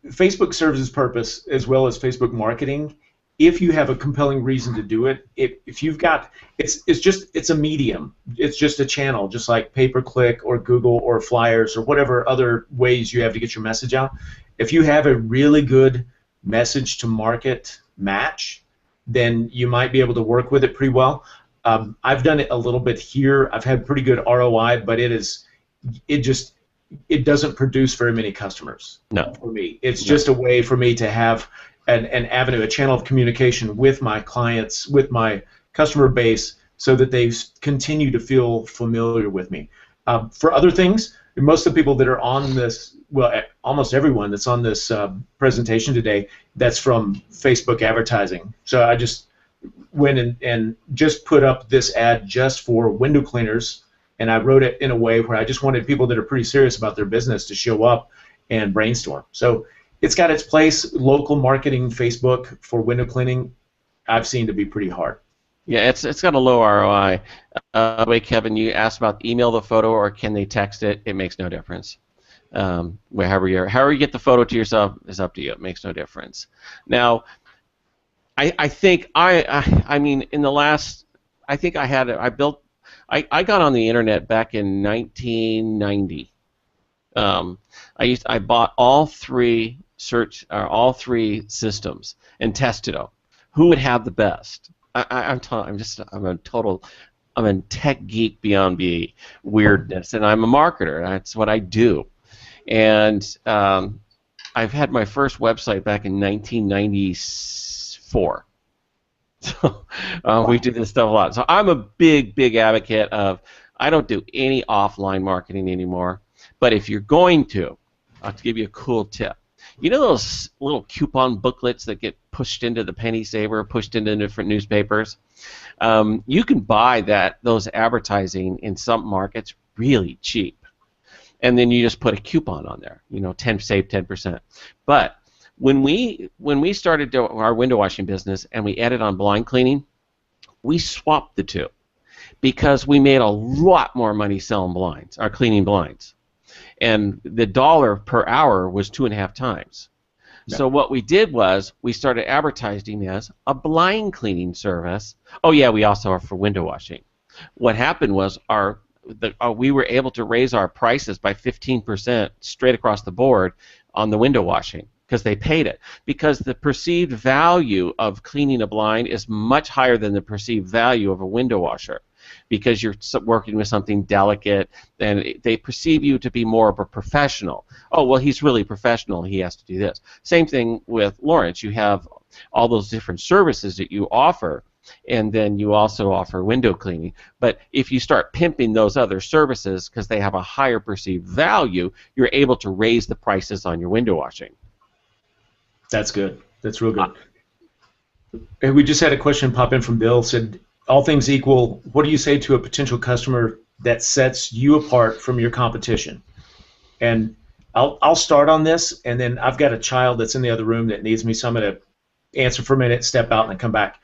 Facebook serves its purpose as well as Facebook marketing. If you have a compelling reason to do it, if you've got, it's a medium. It's just a channel, just like pay-per-click or Google or flyers or whatever other ways you have to get your message out. If you have a really good message to market match, then you might be able to work with it pretty well. I've done it a little bit here. I've had pretty good ROI, but it doesn't produce very many customers. No. For me. It's just a way for me to have an avenue, a channel of communication with my clients, with my customer base, so that they continue to feel familiar with me. For other things, most of the people that are on this, well, almost everyone that's on this presentation today, that's from Facebook advertising. So I just went and just put up this ad just for window cleaners, and I wrote it in a way where I just wanted people that are pretty serious about their business to show up and brainstorm. So it's got its place. Local marketing, Facebook for window cleaning, I've seen to be pretty hard. Yeah, it's got a low ROI. Wait, Kevin, you asked about email the photo or can they text it? It makes no difference. However you get the photo to yourself is up to you. It makes no difference. Now, I think I mean in the last, I think I got on the internet back in 1990. I bought all three systems and tested them. Who would have the best? I'm a tech geek beyond weirdness, and I'm a marketer. That's what I do. And I've had my first website back in 1994. So we do this stuff a lot. So I'm a big advocate of, I don't do any offline marketing anymore. But if you're going to, I'll give you a cool tip. You know those little coupon booklets that get pushed into the penny saver, pushed into different newspapers? You can buy those advertising in some markets really cheap. And then you just put a coupon on there, save 10%. But when we started our window washing business and we added on blind cleaning, we swapped the two because we made a lot more money selling blinds, or cleaning blinds. And the dollar per hour was 2.5 times. Yeah. So what we did was we started advertising as a blind cleaning service. Oh yeah, we also are for window washing. What happened was we were able to raise our prices by 15% straight across the board on the window washing because they paid it. Because the perceived value of cleaning a blind is much higher than the perceived value of a window washer, because you're working with something delicate, and they perceive you to be more of a professional. Oh, well, he's really professional. He has to do this. Same thing with Lawrence. You have all those different services that you offer, and then you also offer window cleaning. But if you start pimping those other services because they have a higher perceived value, you're able to raise the prices on your window washing. That's good. That's real good. And we just had a question pop in from Bill. Said, all things equal, what do you say to a potential customer that sets you apart from your competition? And I'll start on this, and then I've got a child that's in the other room that needs me, so I'm going to answer for a minute, step out, and then come back.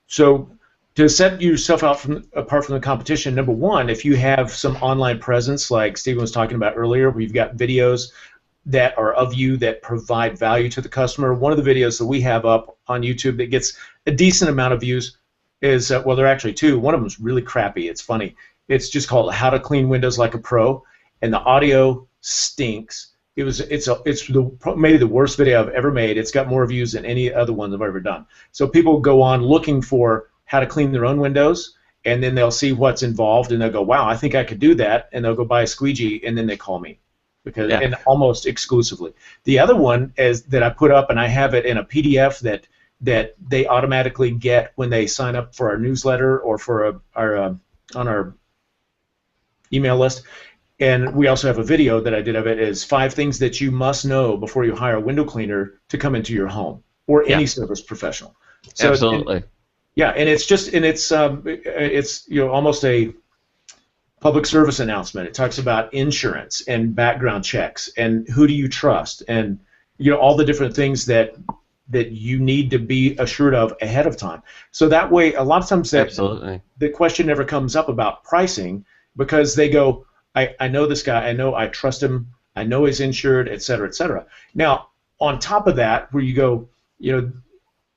So to set yourself apart from the competition, number one, if you have some online presence like Stephen was talking about earlier, where you've got videos that are of you that provide value to the customer. One of the videos that we have up on YouTube that gets a decent amount of views is, well, there are actually two. One of them is really crappy. It's funny. It's just called How to Clean Windows Like a Pro, and the audio stinks. It's maybe the worst video I've ever made. It's got more views than any other one I've ever done. So people go on looking for how to clean their own windows, and then they'll see what's involved, and they'll go, wow, I think I could do that, and they'll go buy a squeegee, and then they call me. And almost exclusively. The other one is that I put up, and I have it in a PDF that that they automatically get when they sign up for our newsletter or for on our email list. And we also have a video that I did of it, is 5 things that you must know before you hire a window cleaner to come into your home or any service professional. So, absolutely. And it's almost a public service announcement. It talks about insurance and background checks and who do you trust and all the different things that you need to be assured of ahead of time. So that way, a lot of times the question never comes up about pricing, because they go, I know this guy, I trust him, I know he's insured, et cetera, et cetera. Now, on top of that, where you go,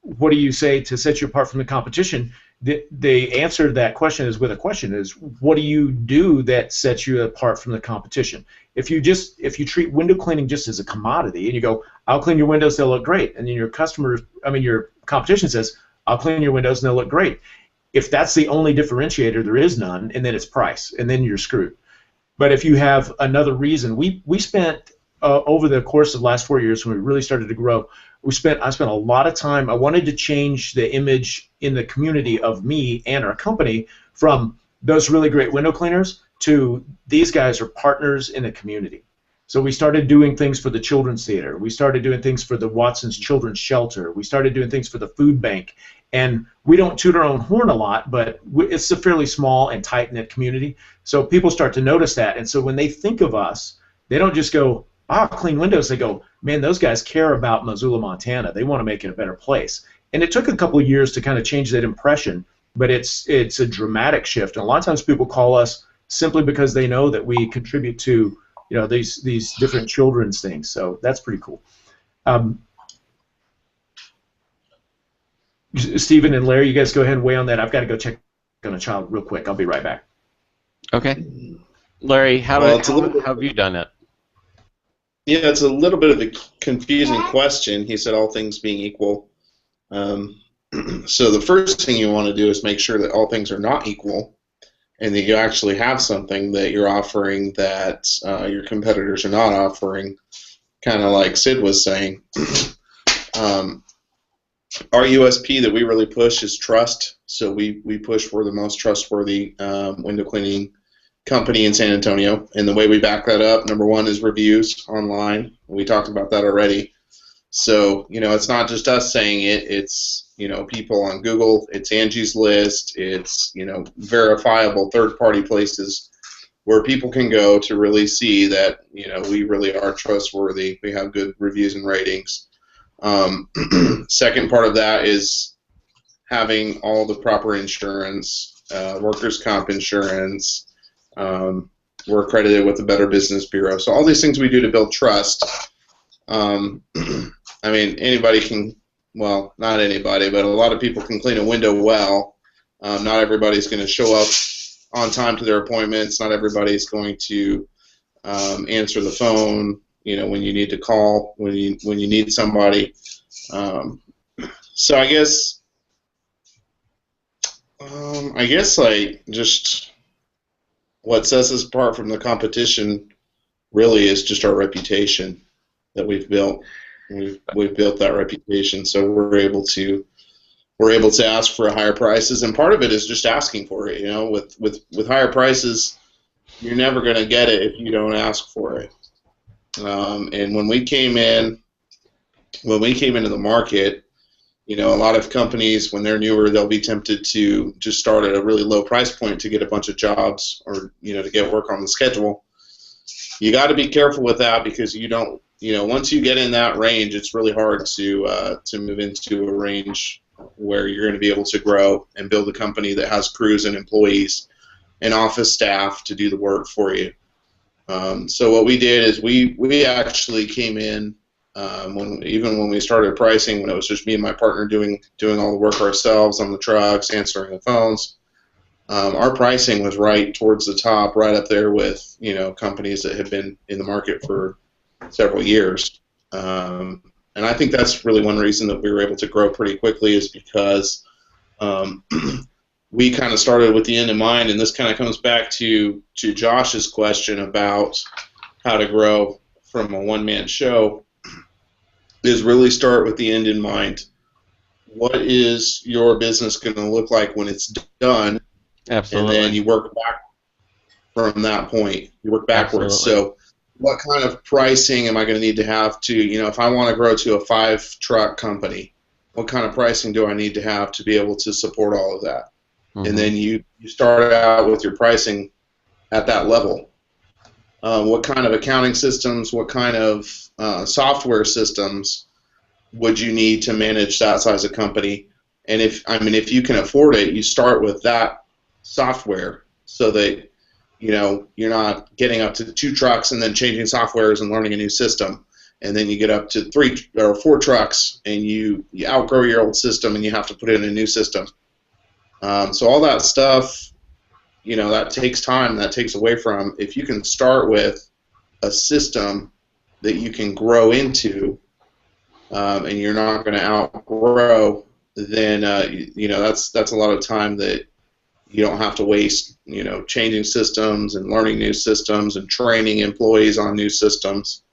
what do you say to set you apart from the competition? The answer to that question is with a question, is what do you do that sets you apart from the competition? If you treat window cleaning just as a commodity and you go, I'll clean your windows, they'll look great, and then your competition says, I'll clean your windows and they'll look great. If that's the only differentiator, there is none, and then it's price, and then you're screwed. But if you have another reason, we spent over the course of the last 4 years when we really started to grow, I spent a lot of time. I wanted to change the image in the community of me and our company from those really great window cleaners to these guys are partners in the community. So we started doing things for the Children's Theater. We started doing things for the Watson's Children's Shelter. We started doing things for the food bank. And we don't toot our own horn a lot, but it's a fairly small and tight-knit community. So people start to notice that. And so when they think of us, they don't just go, clean windows. They go, man, those guys care about Missoula, Montana. They want to make it a better place. And it took a couple of years to kind of change that impression, but it's a dramatic shift. And a lot of times people call us simply because they know that we contribute to these different children's things. So that's pretty cool. Stephen and Larry, you guys go ahead and weigh on that. I've got to go check on a child real quick. I'll be right back. Okay. Larry, how have you done it? Yeah, it's a little bit of a confusing question. He said all things being equal. So the first thing you want to do is make sure that all things are not equal and that you actually have something that you're offering that your competitors are not offering, kind of like Sid was saying. Our USP that we really push is trust. So we push we're the most trustworthy window cleaning company in San Antonio. And the way we back that up, number one, is reviews online. We talked about that already. So, it's not just us saying it. It's, people on Google. It's Angie's List. It's, verifiable third-party places where people can go to really see that, we really are trustworthy. We have good reviews and ratings. Second part of that is having all the proper insurance, workers' comp insurance. We're accredited with the Better Business Bureau. So all these things we do to build trust. Anybody can, well, not anybody, but a lot of people can clean a window well. Not everybody's going to show up on time to their appointments. Not everybody's going to answer the phone, when you need to call, when you need somebody. So I guess just what sets us apart from the competition really is just our reputation that we've built. We've built that reputation, so we're able to ask for higher prices, and part of it is just asking for it. With higher prices, you're never going to get it if you don't ask for it. And when we came into the market, a lot of companies, when they're newer, they'll be tempted to just start at a really low price point to get a bunch of jobs or, to get work on the schedule. You got to be careful with that because you don't, once you get in that range, it's really hard to move into a range where you're going to be able to grow and build a company that has crews and employees and office staff to do the work for you. So what we did is we actually came in when we started pricing, when it was just me and my partner doing all the work ourselves on the trucks, answering the phones. Our pricing was right towards the top, right up there with companies that have been in the market for several years. And I think that's really one reason that we were able to grow pretty quickly is because we kind of started with the end in mind, and this kind of comes back to Josh's question about how to grow from a one-man show, is really start with the end in mind. what is your business going to look like when it's done, Absolutely. and then you work back from that point. You work backwards. Absolutely. So what kind of pricing am I going to need to have to, if I want to grow to a 5-truck company, what kind of pricing do I need to have to be able to support all of that? Mm-hmm. And then you start out with your pricing at that level. What kind of accounting systems, what kind of software systems would you need to manage that size of company? And if you can afford it, you start with that software so that you're not getting up to 2 trucks and then changing softwares and learning a new system, and then you get up to 3 or 4 trucks and you outgrow your old system and you have to put in a new system. So all that stuff, that takes time. That takes away from, if you can start with a system that you can grow into, and you're not going to outgrow, then that's a lot of time that you don't have to waste, changing systems and learning new systems and training employees on new systems.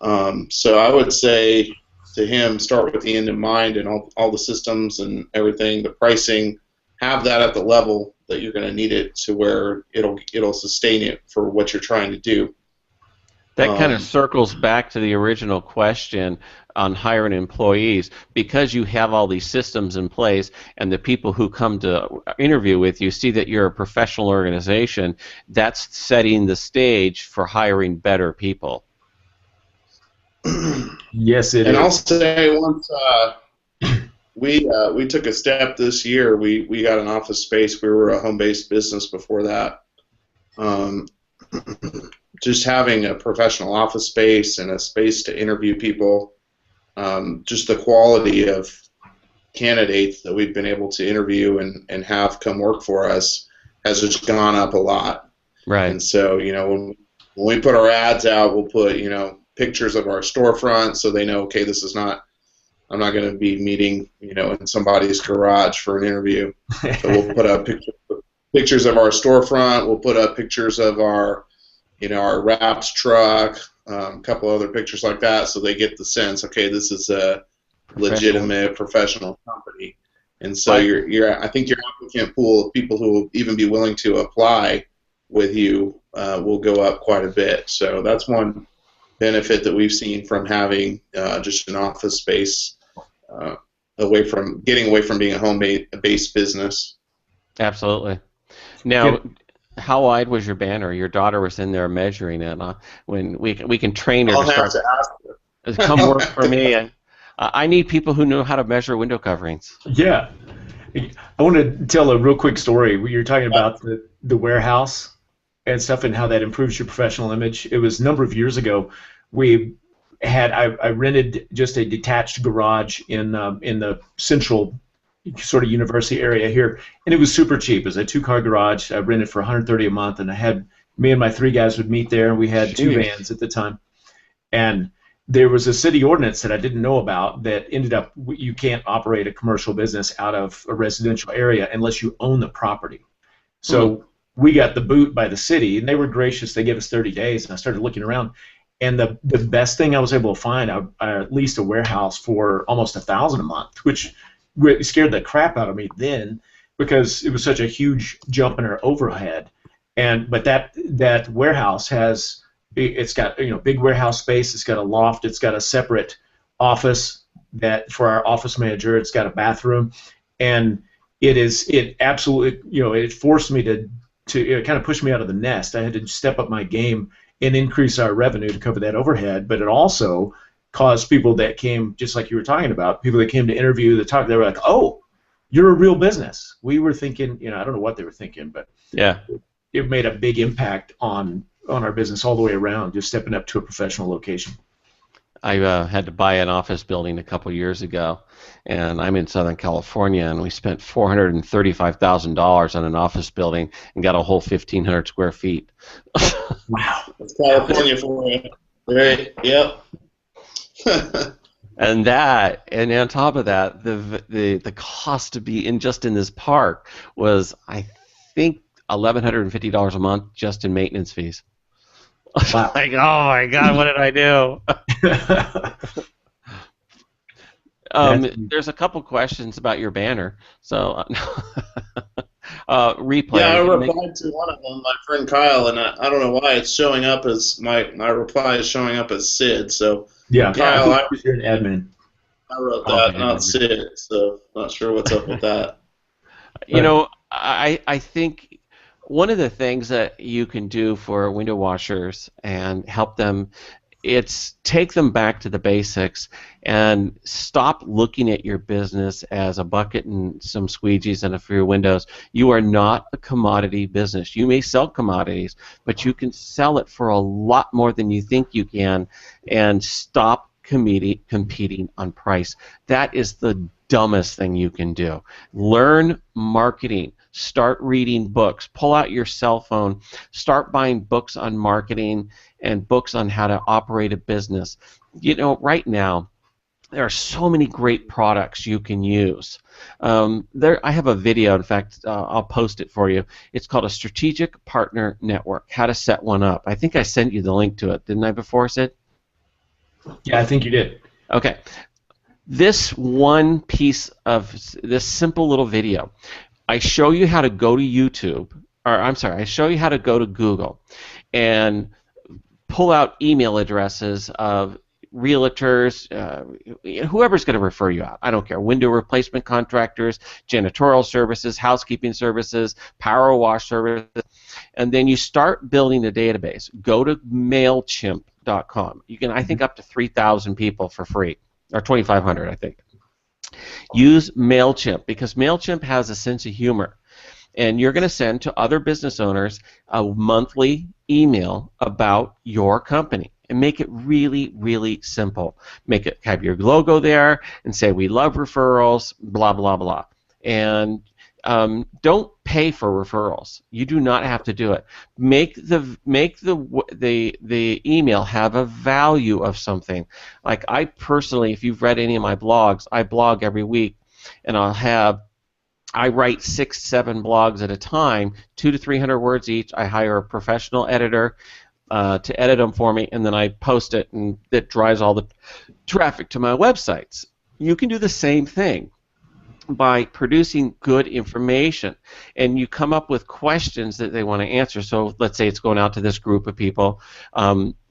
So I would say to him, start with the end in mind, and all the systems and everything, the pricing, have that at the level that you're going to need it to where it'll sustain it for what you're trying to do. That kind of circles back to the original question on hiring employees. Because you have all these systems in place and the people who come to interview with you see that you're a professional organization, that's setting the stage for hiring better people. Yes, it and is. I'll say once we took a step this year, we got an office space. We were a home-based business before that. Just having a professional office space and a space to interview people, just the quality of candidates that we've been able to interview and have come work for us has just gone up a lot. Right. And so, when we put our ads out, we'll put, pictures of our storefront so they know, okay, I'm not going to be meeting, in somebody's garage for an interview. So we'll put up pictures of our storefront. We'll put up pictures of our wrapped truck, a couple other pictures like that, so they get the sense, okay, this is a legitimate professional company. And so I think your applicant pool of people who will even be willing to apply with you will go up quite a bit. So that's one benefit that we've seen from having just an office space, getting away from being a home-based business. Absolutely. Now, how wide was your banner? Your daughter was in there measuring it. When we can train her I'll to have start. to ask her. Come work for me. And I need people who know how to measure window coverings. Yeah. I want to tell a real quick story. You're talking about the warehouse and stuff and how that improves your professional image. It was a number of years ago. I rented just a detached garage in the central sort of university area here, and it was super cheap. It was a 2-car garage. I rented for $130 a month, and me and my 3 guys would meet there, and we had 2 vans at the time. And there was a city ordinance that I didn't know about that ended up, you can't operate a commercial business out of a residential area unless you own the property. So we got the boot by the city, and they were gracious. They gave us 30 days, and I started looking around. And the best thing I was able to find, I leased a warehouse for almost $1,000 a month, which scared the crap out of me then because it was such a huge jump in our overhead. But that warehouse it's got big warehouse space. It's got a loft. It's got a separate office for our office manager. It's got a bathroom, and it absolutely it forced me to kind of push me out of the nest. I had to step up my game and increase our revenue to cover that overhead. But it also caused people that came, just like you were talking about, people that came to interview, they were like, "Oh, you're a real business." We were thinking, I don't know what they were thinking, but yeah, it made a big impact on our business all the way around, just stepping up to a professional location. I had to buy an office building a couple years ago, and I'm in Southern California, and we spent $435,000 on an office building and got a whole 1,500 square feet. Wow. That's California for you. Right, yep. And on top of that, the cost to be in this park was, I think, $1,150 a month just in maintenance fees. Wow. Like, oh my God, what did I do? There's a couple questions about your banner. So, replay. Yeah, I replied to one of them, my friend Kyle, and I don't know why it's showing up as my reply is showing up as Sid. So Yeah, Kyle, I think you're an admin. I wrote that, not Sid. So not sure what's up with that. You know, I think one of the things that you can do for window washers and help them, it's take them back to the basics and stop looking at your business as a bucket and some squeegees and a few windows. You are not a commodity business. You may sell commodities, but you can sell it for a lot more than you think you can, and stop competing on price. That is the dumbest thing you can do. Learn marketing. Start reading books. Pull out your cell phone. Start buying books on marketing and books on how to operate a business. You know, right now, there are so many great products you can use. I have a video, in fact, I'll post it for you. It's called a Strategic Partner Network, how to set one up. I think I sent you the link to it, didn't I, before, Sid? Yeah, I think you did. Okay. This one piece of this simple little video, I show you how to go to YouTube, or I'm sorry, I show you how to go to Google and pull out email addresses of realtors, whoever's going to refer you out. I don't care. Window replacement contractors, janitorial services, housekeeping services, power wash services, and then you start building a database. Go to MailChimp.com. You can, I think, up to 3,000 people for free, or 2,500, I think. Use MailChimp because MailChimp has a sense of humor. And you're going to send to other business owners a monthly email about your company. And make it really, really simple. Make it have your logo there and say, we love referrals, blah, blah, blah. And don't pay for referrals. You do not have to do it. Make the email have a value of something. Like I personally, if you've read any of my blogs, I blog every week, and I write 6-7 blogs at a time, 200 to 300 words each. I hire a professional editor to edit them for me, and then I post it, and it drives all the traffic to my websites. You can do the same thing by producing good information, and you come up with questions that they want to answer. So let's say it's going out to this group of people.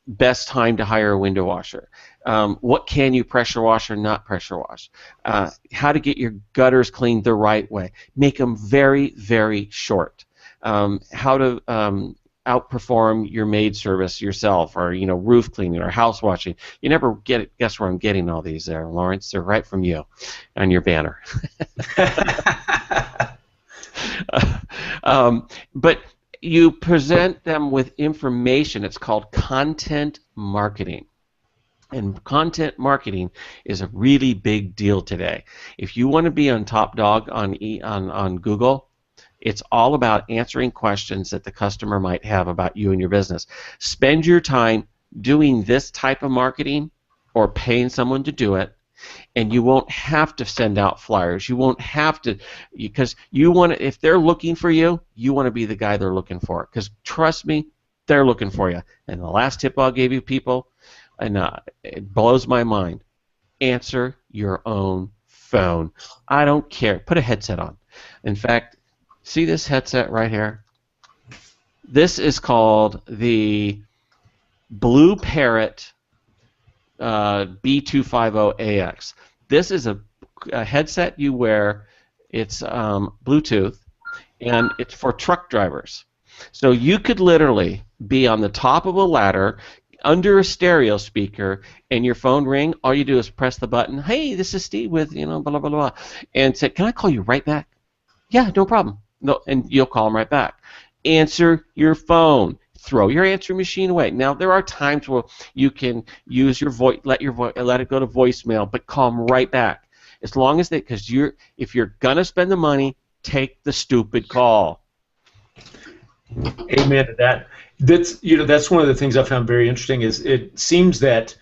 Best time to hire a window washer. What can you pressure wash or not pressure wash? How to get your gutters cleaned the right way. Make them very, very short. How to outperform your maid service yourself, or roof cleaning or house washing. You never guess where I'm getting all these there, Lawrence. They're right from you on your banner. But you present them with information. It's called content marketing. And content marketing is a really big deal today. If you want to be on top dog on Google, it's all about answering questions that the customer might have about you and your business. Spend your time doing this type of marketing or paying someone to do it, and you won't have to send out flyers. You won't have to, because if they're looking for you, you want to be the guy they're looking for. Because trust me, they're looking for you. And the last tip I'll give you, people, and it blows my mind, answer your own phone. I don't care. Put a headset on. In fact, see this headset right here? This is called the Blue Parrot B250AX. This is a headset you wear. It's Bluetooth, and it's for truck drivers. So you could literally be on the top of a ladder under a stereo speaker, and your phone ring. All you do is press the button. Hey, this is Steve with blah blah blah, and say, can I call you right back? Yeah, no problem. No, and you'll call them right back. Answer your phone. Throw your answering machine away. Now there are times where you can use your voice, let it go to voicemail, but call them right back. As long as if you're gonna spend the money, take the stupid call. Amen to that. That's one of the things I found very interesting. Is it seems that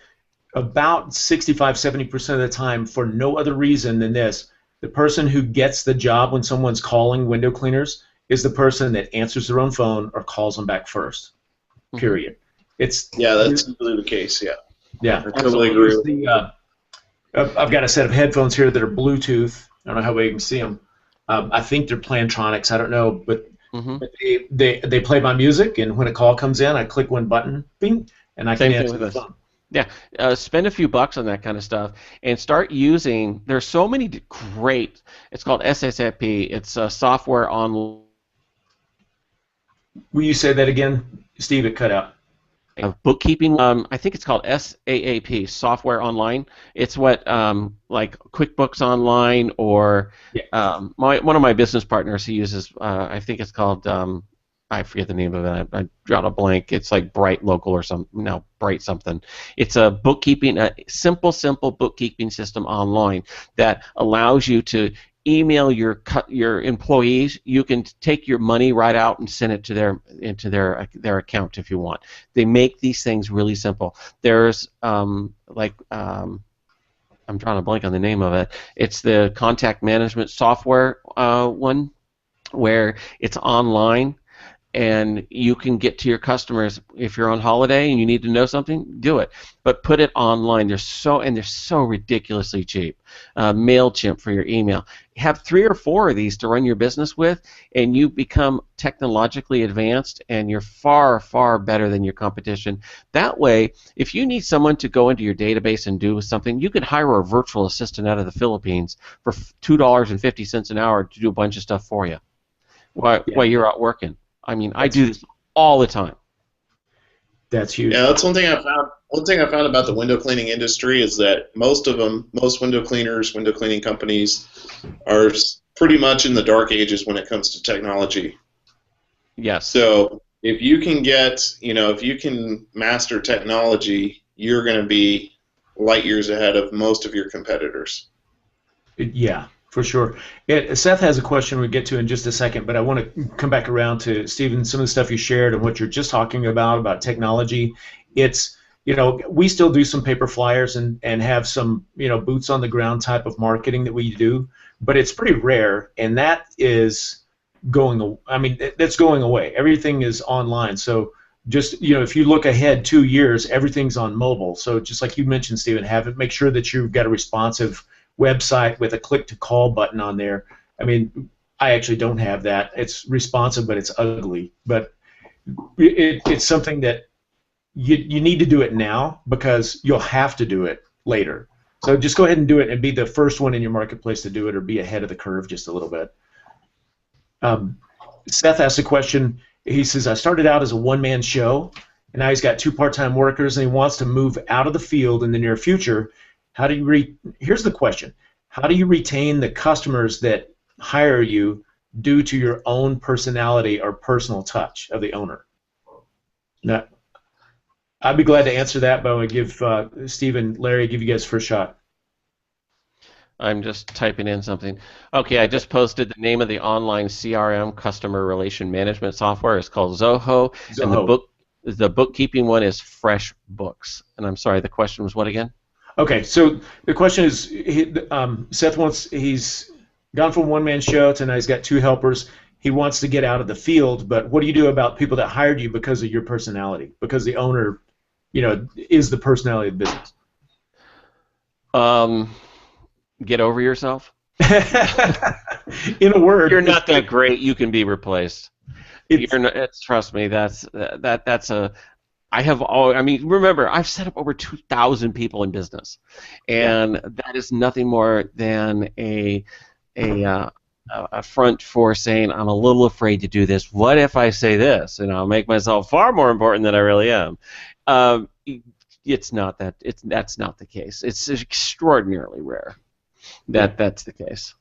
about 65-70% of the time, for no other reason than this, the person who gets the job when someone's calling window cleaners is the person that answers their own phone or calls them back first. Period. That's usually the case. Yeah. Yeah. I totally agree. I've got a set of headphones here that are Bluetooth. I don't know how well you can see them. I think they're Plantronics. I don't know, but Hmm. they play my music, and when a call comes in, I click one button, bing, and I can Same thing answer with the us. phone. Yeah, spend a few bucks on that kind of stuff and start using. There's so many great. It's called SSAP. It's software on Will you say that again, Steve? It cut out. bookkeeping. I think it's called SAAP, Software Online. It's what like QuickBooks Online or Yeah. one of my business partners. He uses. I think it's called. I forget the name of it. I drawn a blank. It's like Bright Local or something. No, Bright something. It's a bookkeeping, a simple bookkeeping system online that allows you to email your employees. You can take your money right out and send it to their account if you want. They make these things really simple. There's I'm drawing a blank on the name of it. It's the contact management software one where it's online and you can get to your customers if you're on holiday and you need to know something, do it. But put it online. They're so ridiculously cheap. MailChimp for your email. Have 3 or 4 of these to run your business with, and you become technologically advanced, and you're far better than your competition. That way, if you need someone to go into your database and do something, you can hire a virtual assistant out of the Philippines for $2.50 an hour to do a bunch of stuff for you while you're out working. I mean, I do this all the time. That's huge. Yeah, that's one thing I found. One thing I found about the window cleaning industry is that most window cleaners, window cleaning companies, are pretty much in the dark ages when it comes to technology. Yes. So if you can if you can master technology, you're going to be light years ahead of most of your competitors. Yeah, for sure. Seth has a question we'll get to in just a second, but I want to come back around to Stephen, some of the stuff you shared and what you're just talking about technology. It's, we still do some paper flyers and have some, boots on the ground type of marketing that we do, but it's pretty rare, and that is that's going away. Everything is online. So just, if you look ahead 2 years, everything's on mobile. So just like you mentioned, Stephen, make sure that you've got a responsive website with a click-to-call button on there. I mean, I actually don't have that. It's responsive, but it's ugly. But it's something that you need to do it now because you'll have to do it later. So just go ahead and do it and be the first one in your marketplace to do it, or be ahead of the curve just a little bit. Seth asked a question. He says, I started out as a one-man show, and now he's got 2 part-time workers, and he wants to move out of the field in the near future. Here's the question. How do you retain the customers that hire you due to your own personality or personal touch of the owner? Now, I'd be glad to answer that, but I'm going to give Steve and Larry, give you guys first shot. I'm just typing in something. Okay, I just posted the name of the online CRM, customer relation management software. It's called Zoho. And the bookkeeping one is FreshBooks. And I'm sorry, the question was what again? Okay, so the question is, Seth he's gone from one-man show to now he's got 2 helpers. He wants to get out of the field, but what do you do about people that hired you because of your personality, because the owner, is the personality of the business? Get over yourself. In a word, you're not that great. You can be replaced. Trust me. That's a. Remember, I've set up over 2,000 people in business, and that is nothing more than a front for saying I'm a little afraid to do this. What if I say this, and I'll make myself far more important than I really am? It's not that. That's not the case. It's extraordinarily rare that that's the case.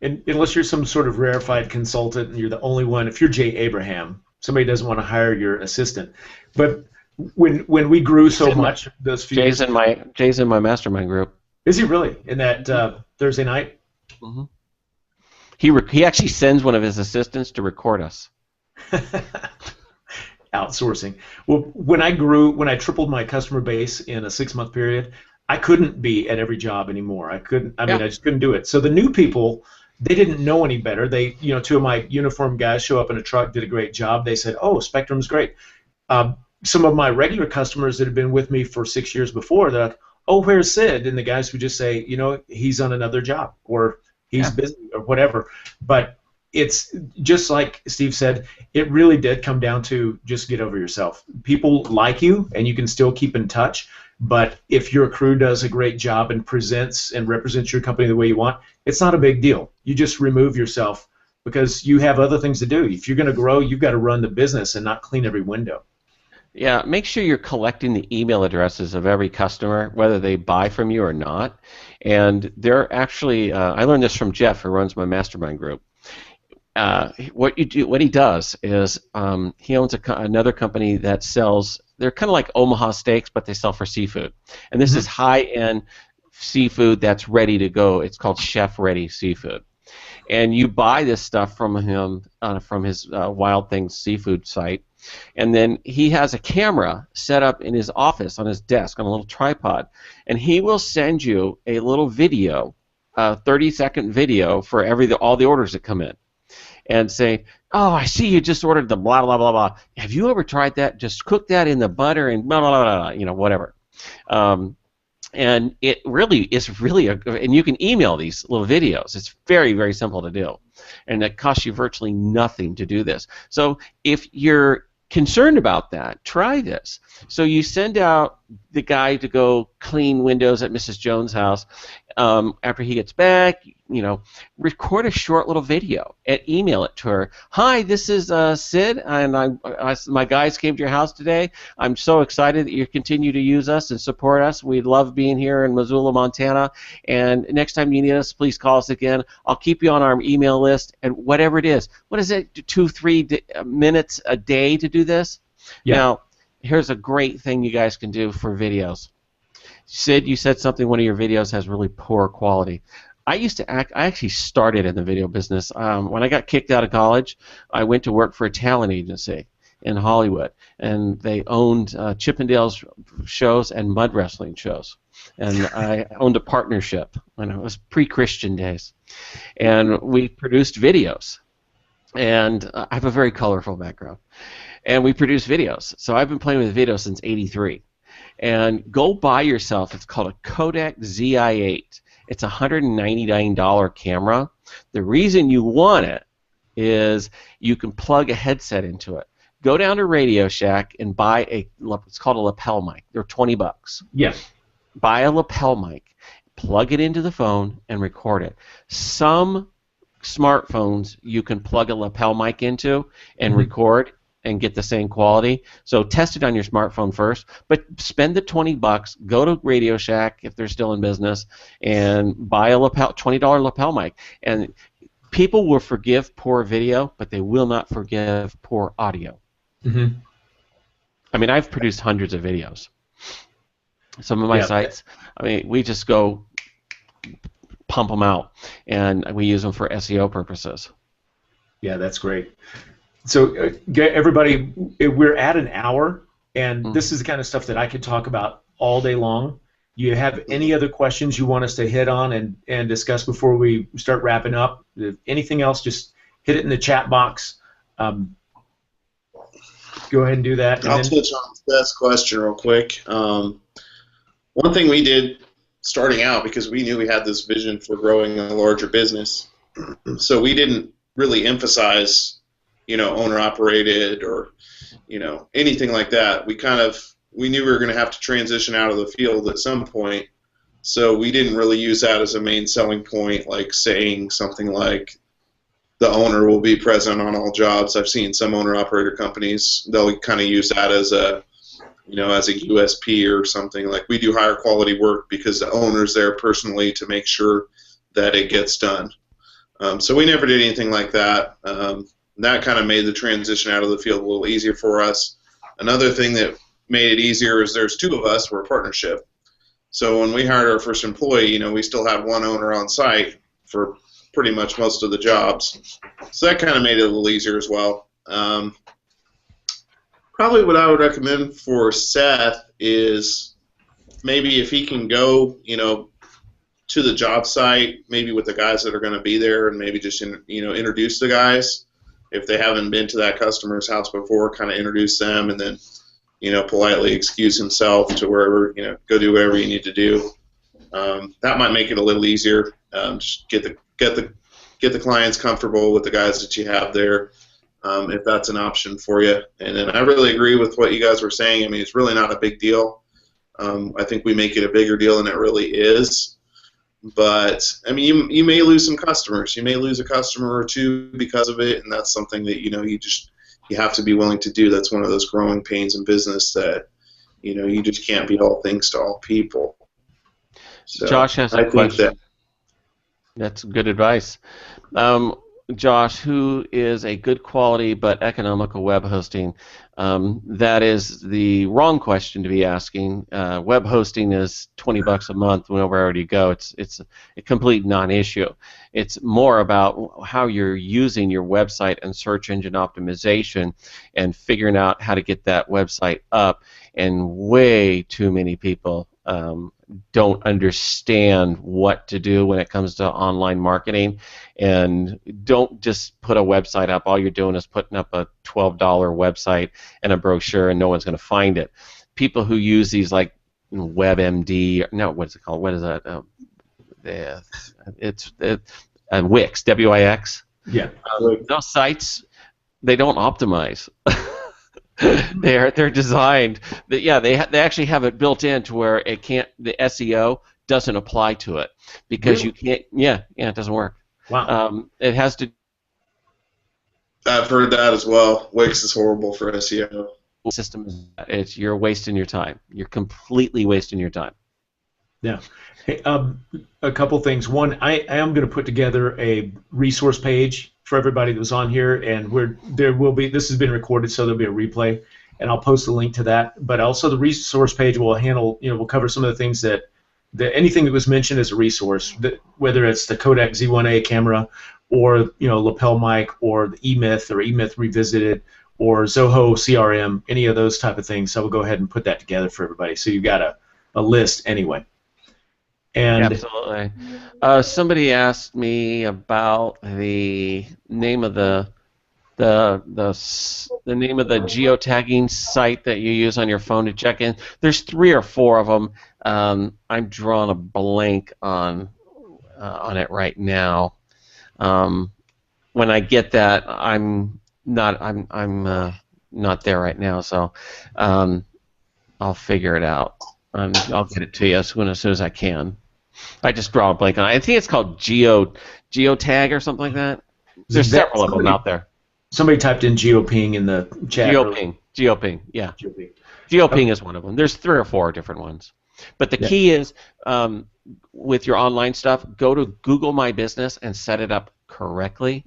And unless you're some sort of rarefied consultant and you're the only one, if you're Jay Abraham, somebody doesn't want to hire your assistant. But when we grew so much, those few Jay's in my mastermind group. Is he really? In that Thursday night? Mm-hmm. He actually sends one of his assistants to record us. Outsourcing. Well, when I tripled my customer base in a 6-month period, I couldn't be at every job anymore. I just couldn't do it. So the new people, they didn't know any better. They, 2 of my uniform guys show up in a truck, did a great job. They said, "Oh, Spectrum's great." Some of my regular customers that had been with me for 6 years before, they're like, "Oh, where's Sid?" And the guys would just say, he's on another job, or he's busy, or whatever. But it's just like Steve said, it really did come down to just get over yourself. People like you, and you can still keep in touch. But if your crew does a great job and presents and represents your company the way you want, it's not a big deal. You just remove yourself because you have other things to do. If you're going to grow, you've got to run the business and not clean every window. Yeah, make sure you're collecting the email addresses of every customer, whether they buy from you or not. And they're actually, I learned this from Jeff, who runs my mastermind group. What he does is he owns another company that sells. They're kind of like Omaha Steaks, but they sell for seafood. And this is high-end seafood that's ready to go. It's called chef-ready seafood. And you buy this stuff from him from his Wild Things seafood site, and then he has a camera set up in his office on his desk on a little tripod, and he will send you a little video, a 30-second video for all the orders that come in, and say, "Oh, I see you just ordered the blah blah blah blah. Have you ever tried that? Just cook that in the butter and blah blah blah, blah, whatever." And it really is and you can email these little videos. It's very, very simple to do, and it costs you virtually nothing to do this. So if you're concerned about that, try this. So you send out the guy to go clean windows at Mrs. Jones' house. After he gets back, record a short little video and email it to her. "Hi, this is Sid, and my guys came to your house today. I'm so excited that you continue to use us and support us. We love being here in Missoula, Montana. And next time you need us, please call us again. I'll keep you on our email list." And whatever it is, what is it? 2-3 minutes a day to do this? Yeah. Now, here's a great thing you guys can do for videos. Sid, you said something. One of your videos has really poor quality. I actually started in the video business. When I got kicked out of college, I went to work for a talent agency in Hollywood, and they owned Chippendales shows and mud wrestling shows. And I owned a partnership when it was pre-Christian days. And we produced videos. And I have a very colorful background. And we produced videos. So I've been playing with video since '83. And go buy yourself, it's called a Kodak ZI-8. It's a $199 camera. The reason you want it is you can plug a headset into it. Go down to Radio Shack and buy it's called a lapel mic. They're $20. Yeah. Buy a lapel mic, plug it into the phone, and record it. Some smartphones you can plug a lapel mic into and record and get the same quality. So test it on your smartphone first, but spend the $20, go to Radio Shack if they're still in business, and buy a $20 lapel mic. And people will forgive poor video, but they will not forgive poor audio. I mean, I've produced hundreds of videos. Some of my sites, we just go pump them out, and we use them for SEO purposes. Yeah, that's great. So, everybody, we're at an hour, and this is the kind of stuff that I could talk about all day long. You have any other questions you want us to hit on and discuss before we start wrapping up? If anything else, just hit it in the chat box. Go ahead and do that. I'll touch on Seth's question real quick. One thing we did starting out, because we knew we had this vision for growing a larger business, so we didn't really emphasize owner operated or, anything like that. We knew we were going to have to transition out of the field at some point, so we didn't really use that as a main selling point, like saying something like the owner will be present on all jobs. I've seen some owner operator companies, they'll kind of use that as a USP or something. Like, we do higher quality work because the owner's there personally to make sure that it gets done. So we never did anything like that. That kind of made the transition out of the field a little easier for us. Another thing that made it easier is there's two of us, we're a partnership. So when we hired our first employee, we still had one owner on site for pretty much most of the jobs. So that kind of made it a little easier as well. Probably what I would recommend for Seth is maybe if he can go, to the job site, maybe with the guys that are going to be there, and maybe just introduce the guys. If they haven't been to that customer's house before, kind of introduce them, and then politely excuse himself to wherever, go do whatever you need to do. That might make it a little easier. Just get the clients comfortable with the guys that you have there, if that's an option for you. And then I really agree with what you guys were saying. I mean, it's really not a big deal. I think we make it a bigger deal than it really is. But I mean, you may lose some customers. You may lose a customer or two because of it, and that's something that you have to be willing to do. That's one of those growing pains in business that you just can't be all things to all people. So Josh has a question. That's good advice. Josh, who is a good quality but economical web hosting? That is the wrong question to be asking. Web hosting is $20 a month wherever you go. It's a complete non-issue. It's more about how you're using your website and search engine optimization and figuring out how to get that website up. And way too many people don't understand what to do when it comes to online marketing, and don't just put a website up. All you're doing is putting up a $12 website and a brochure, and no one's going to find it. People who use these like WebMD, no, what's it called? What is that? It's Wix, W-I-X. Yeah. Those sites, they don't optimize. They're designed. They actually have it built in to where it can't. The SEO doesn't apply to it because you can't. Yeah, it doesn't work. Wow. It has to. I've heard that as well. Wix is horrible for SEO. System is you're wasting your time. You're completely wasting your time. Yeah. Hey, a couple things. One, I am going to put together a resource page for everybody that was on here, and there will be. This has been recorded, so there'll be a replay, and I'll post a link to that. But also, the resource page will handle. We'll cover some of the things that anything that was mentioned as a resource, whether it's the Kodak Z1A camera, or lapel mic, or the eMyth or eMyth Revisited, or Zoho CRM, any of those type of things. So we'll go ahead and put that together for everybody. So you've got a list anyway. And absolutely. Somebody asked me about the name of the name of the geotagging site that you use on your phone to check in. There's 3 or 4 of them. I'm drawing a blank on it right now. When I get that, I'm not there right now, so I'll figure it out. I'll get it to you as soon as I can. I just draw a blank on it. I think it's called geotag or something like that. There's several of them out there. Somebody typed in geoping in the chat. Geoping, yeah. Geoping is one of them. There's 3 or 4 different ones. But the key is, with your online stuff, go to Google My Business and set it up correctly,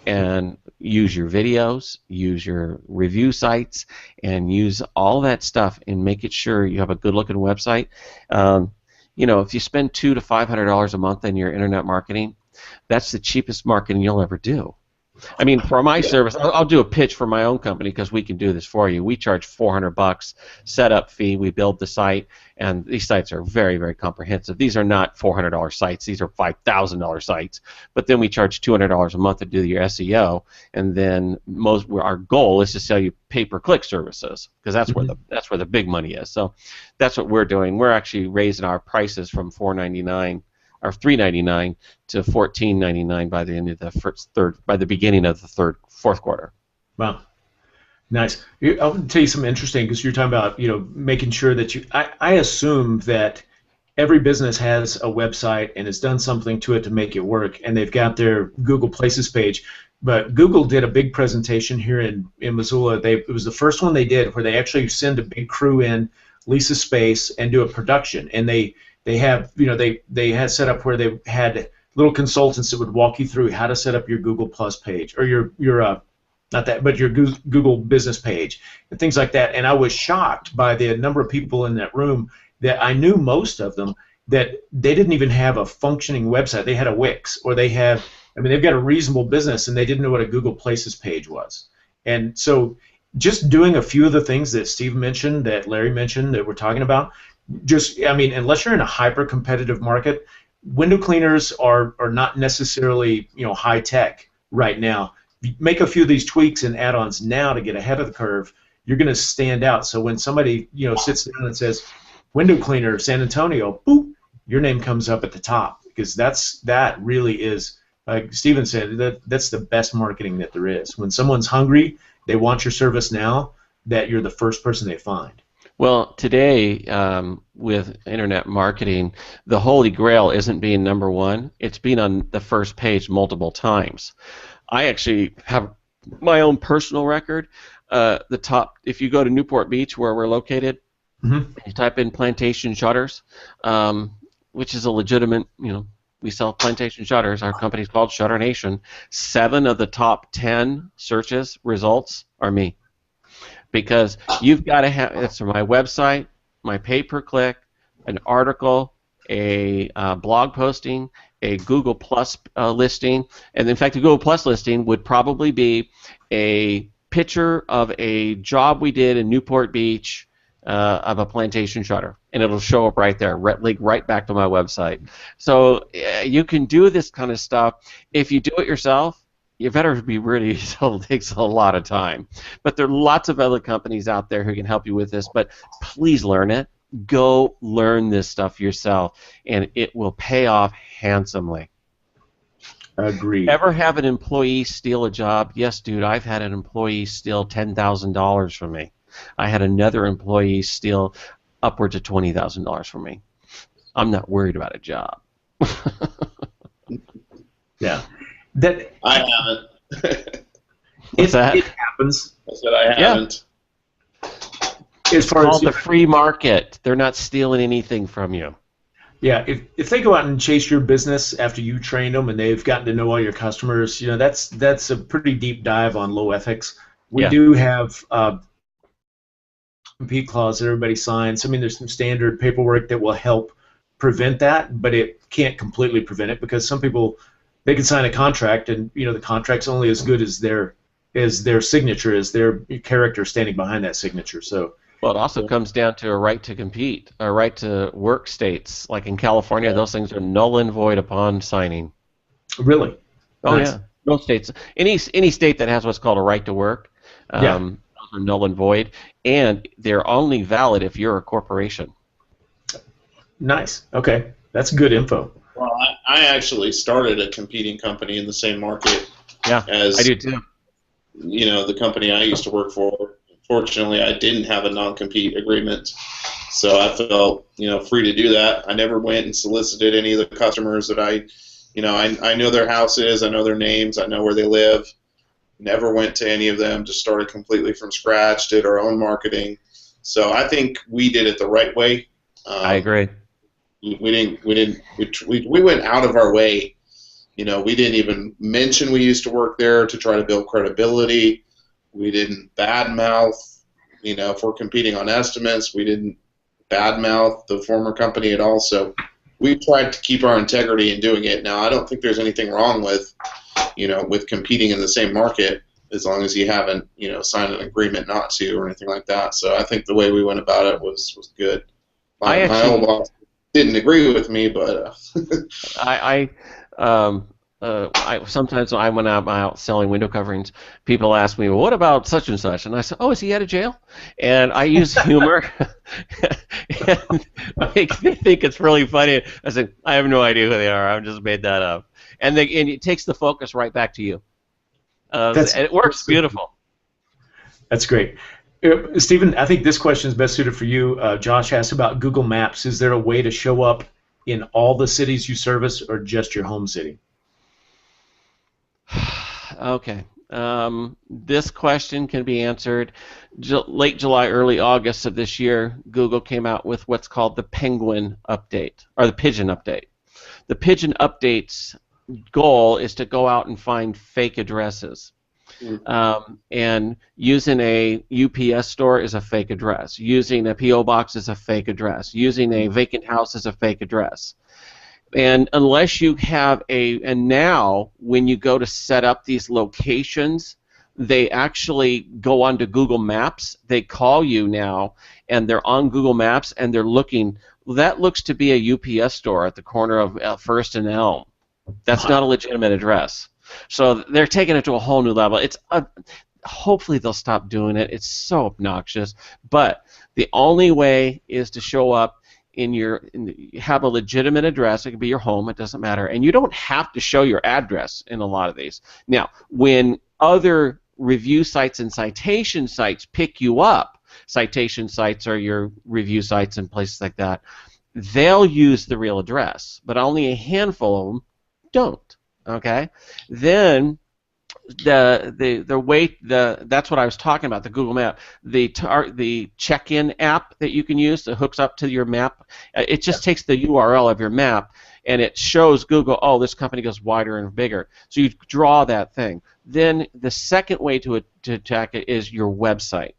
and use your videos, use your review sites, and use all that stuff and make it sure you have a good-looking website. If you spend $200 to $500 a month on your internet marketing, that's the cheapest marketing you'll ever do. I mean, for my service, I'll do a pitch for my own company because we can do this for you. We charge $400 setup fee. We build the site, and these sites are very, very comprehensive. These are not $400 sites. These are $5,000 sites. But then we charge $200 a month to do your SEO, and then our goal is to sell you pay-per-click services because that's where the big money is. So that's what we're doing. We're actually raising our prices from $4.99 or $3.99 to $14.99 by the end of the beginning of the fourth quarter. Wow, nice. I'll tell you something interesting because you're talking about making sure that I assume that every business has a website and has done something to it to make it work, and they've got their Google Places page. But Google did a big presentation here in Missoula. It was the first one they did where they actually send a big crew in, lease a space, and do a production, and they have, they had set up where they had little consultants that would walk you through how to set up your Google Plus page or your Google Business page and things like that. And I was shocked by the number of people in that room that I knew most of them that they didn't even have a functioning website. They had a Wix, or they've got a reasonable business and they didn't know what a Google Places page was. And so just doing a few of the things that Steve mentioned, that Larry mentioned, that we're talking about, unless you're in a hyper-competitive market, window cleaners are not necessarily high tech right now. Make a few of these tweaks and add-ons now to get ahead of the curve, you're going to stand out. So when somebody sits down and says window cleaner San Antonio, boop, your name comes up at the top, because that really is, like Steven said, that's the best marketing that there is. When someone's hungry, they want your service now, that you're the first person they find. Well, today, with internet marketing, the holy grail isn't being number one. It's being on the first page multiple times. I actually have my own personal record. The top, if you go to Newport Beach, where we're located, Mm-hmm. you type in plantation shutters, which is a legitimate, we sell plantation shutters. Our company's called Shutter Nation. 7 of the top 10 searches results are me. Because you've got to have, that's my website, my pay-per-click, an article, a blog posting, a Google Plus listing, and in fact, a Google Plus listing would probably be a picture of a job we did in Newport Beach of a plantation shutter, and it'll show up right there, link right back to my website. So you can do this kind of stuff. If you do it yourself, you better be ready. It takes a lot of time. But there are lots of other companies out there who can help you with this, but please learn it. Go learn this stuff yourself, and it will pay off handsomely. Agreed. Ever have an employee steal a job? Yes, dude, I've had an employee steal $10,000 from me. I had another employee steal upwards of $20,000 from me. I'm not worried about a job. Yeah. I haven't. What's that? It happens. I said I haven't. As far It's as called the free market. They're not stealing anything from you. Yeah, if they go out and chase your business after you train them and they've gotten to know all your customers, that's a pretty deep dive on low ethics. We do have compete clause that everybody signs. I mean, there's some standard paperwork that will help prevent that, but it can't completely prevent it, because some people, they can sign a contract, and the contract's only as good as their signature, as their character standing behind that signature. So. Well, it also comes down to a right to compete, a right to work states. Like in California, those things are null and void upon signing. Really? Oh, Nice. yeah. Most states. Any state that has what's called a right to work, those are null and void, and they're only valid if you're a corporation. Nice. Okay. That's good info. Well, I actually started a competing company in the same market as I do too. The company I used to work for. Fortunately, I didn't have a non-compete agreement, so I felt free to do that. I never went and solicited any of the customers that I know their houses, I know their names, I know where they live. Never went to any of them. Just started completely from scratch. Did our own marketing. So I think we did it the right way. I agree. We went out of our way. We didn't even mention we used to work there to try to build credibility. We didn't badmouth, if we're competing on estimates, we didn't badmouth the former company at all. So we tried to keep our integrity in doing it. Now, I don't think there's anything wrong with, with competing in the same market, as long as you haven't, signed an agreement not to or anything like that. So I think the way we went about it was good. My old boss didn't agree with me, but sometimes when I'm out selling window coverings, people ask me, well, what about such and such? And I say, oh, is he out of jail? And I use humor. And they think it's really funny. I say, I have no idea who they are. I just made that up. And it takes the focus right back to you. And it works beautiful. That's great. Stephen, I think this question is best suited for you. Josh asked about Google Maps. Is there a way to show up in all the cities you service, or just your home city? Okay. This question can be answered late July, early August of this year. Google came out with what's called the Penguin update, or the Pigeon update. The Pigeon update's goal is to go out and find fake addresses. And using a UPS store is a fake address. Using a P.O. box is a fake address. Using a vacant house is a fake address. And unless you have and now when you go to set up these locations, they actually go onto Google Maps. They call you now, and they're on Google Maps, and they're looking. Well, that looks to be a UPS store at the corner of First and Elm. That's not a legitimate address. So they're taking it to a whole new level. hopefully they'll stop doing it. It's so obnoxious. But the only way is to show up have a legitimate address. It could be your home. It doesn't matter. And you don't have to show your address in a lot of these. Now, when other review sites and citation sites pick you up, citation sites are your review sites and places like that, they'll use the real address, but only a handful of them don't. Okay? Then that's what I was talking about, the Google Map, the check-in app that you can use that hooks up to your map. It just takes the URL of your map and it shows Google, oh, this company goes wider and bigger. So you draw that thing. Then the second way to attack it is your website.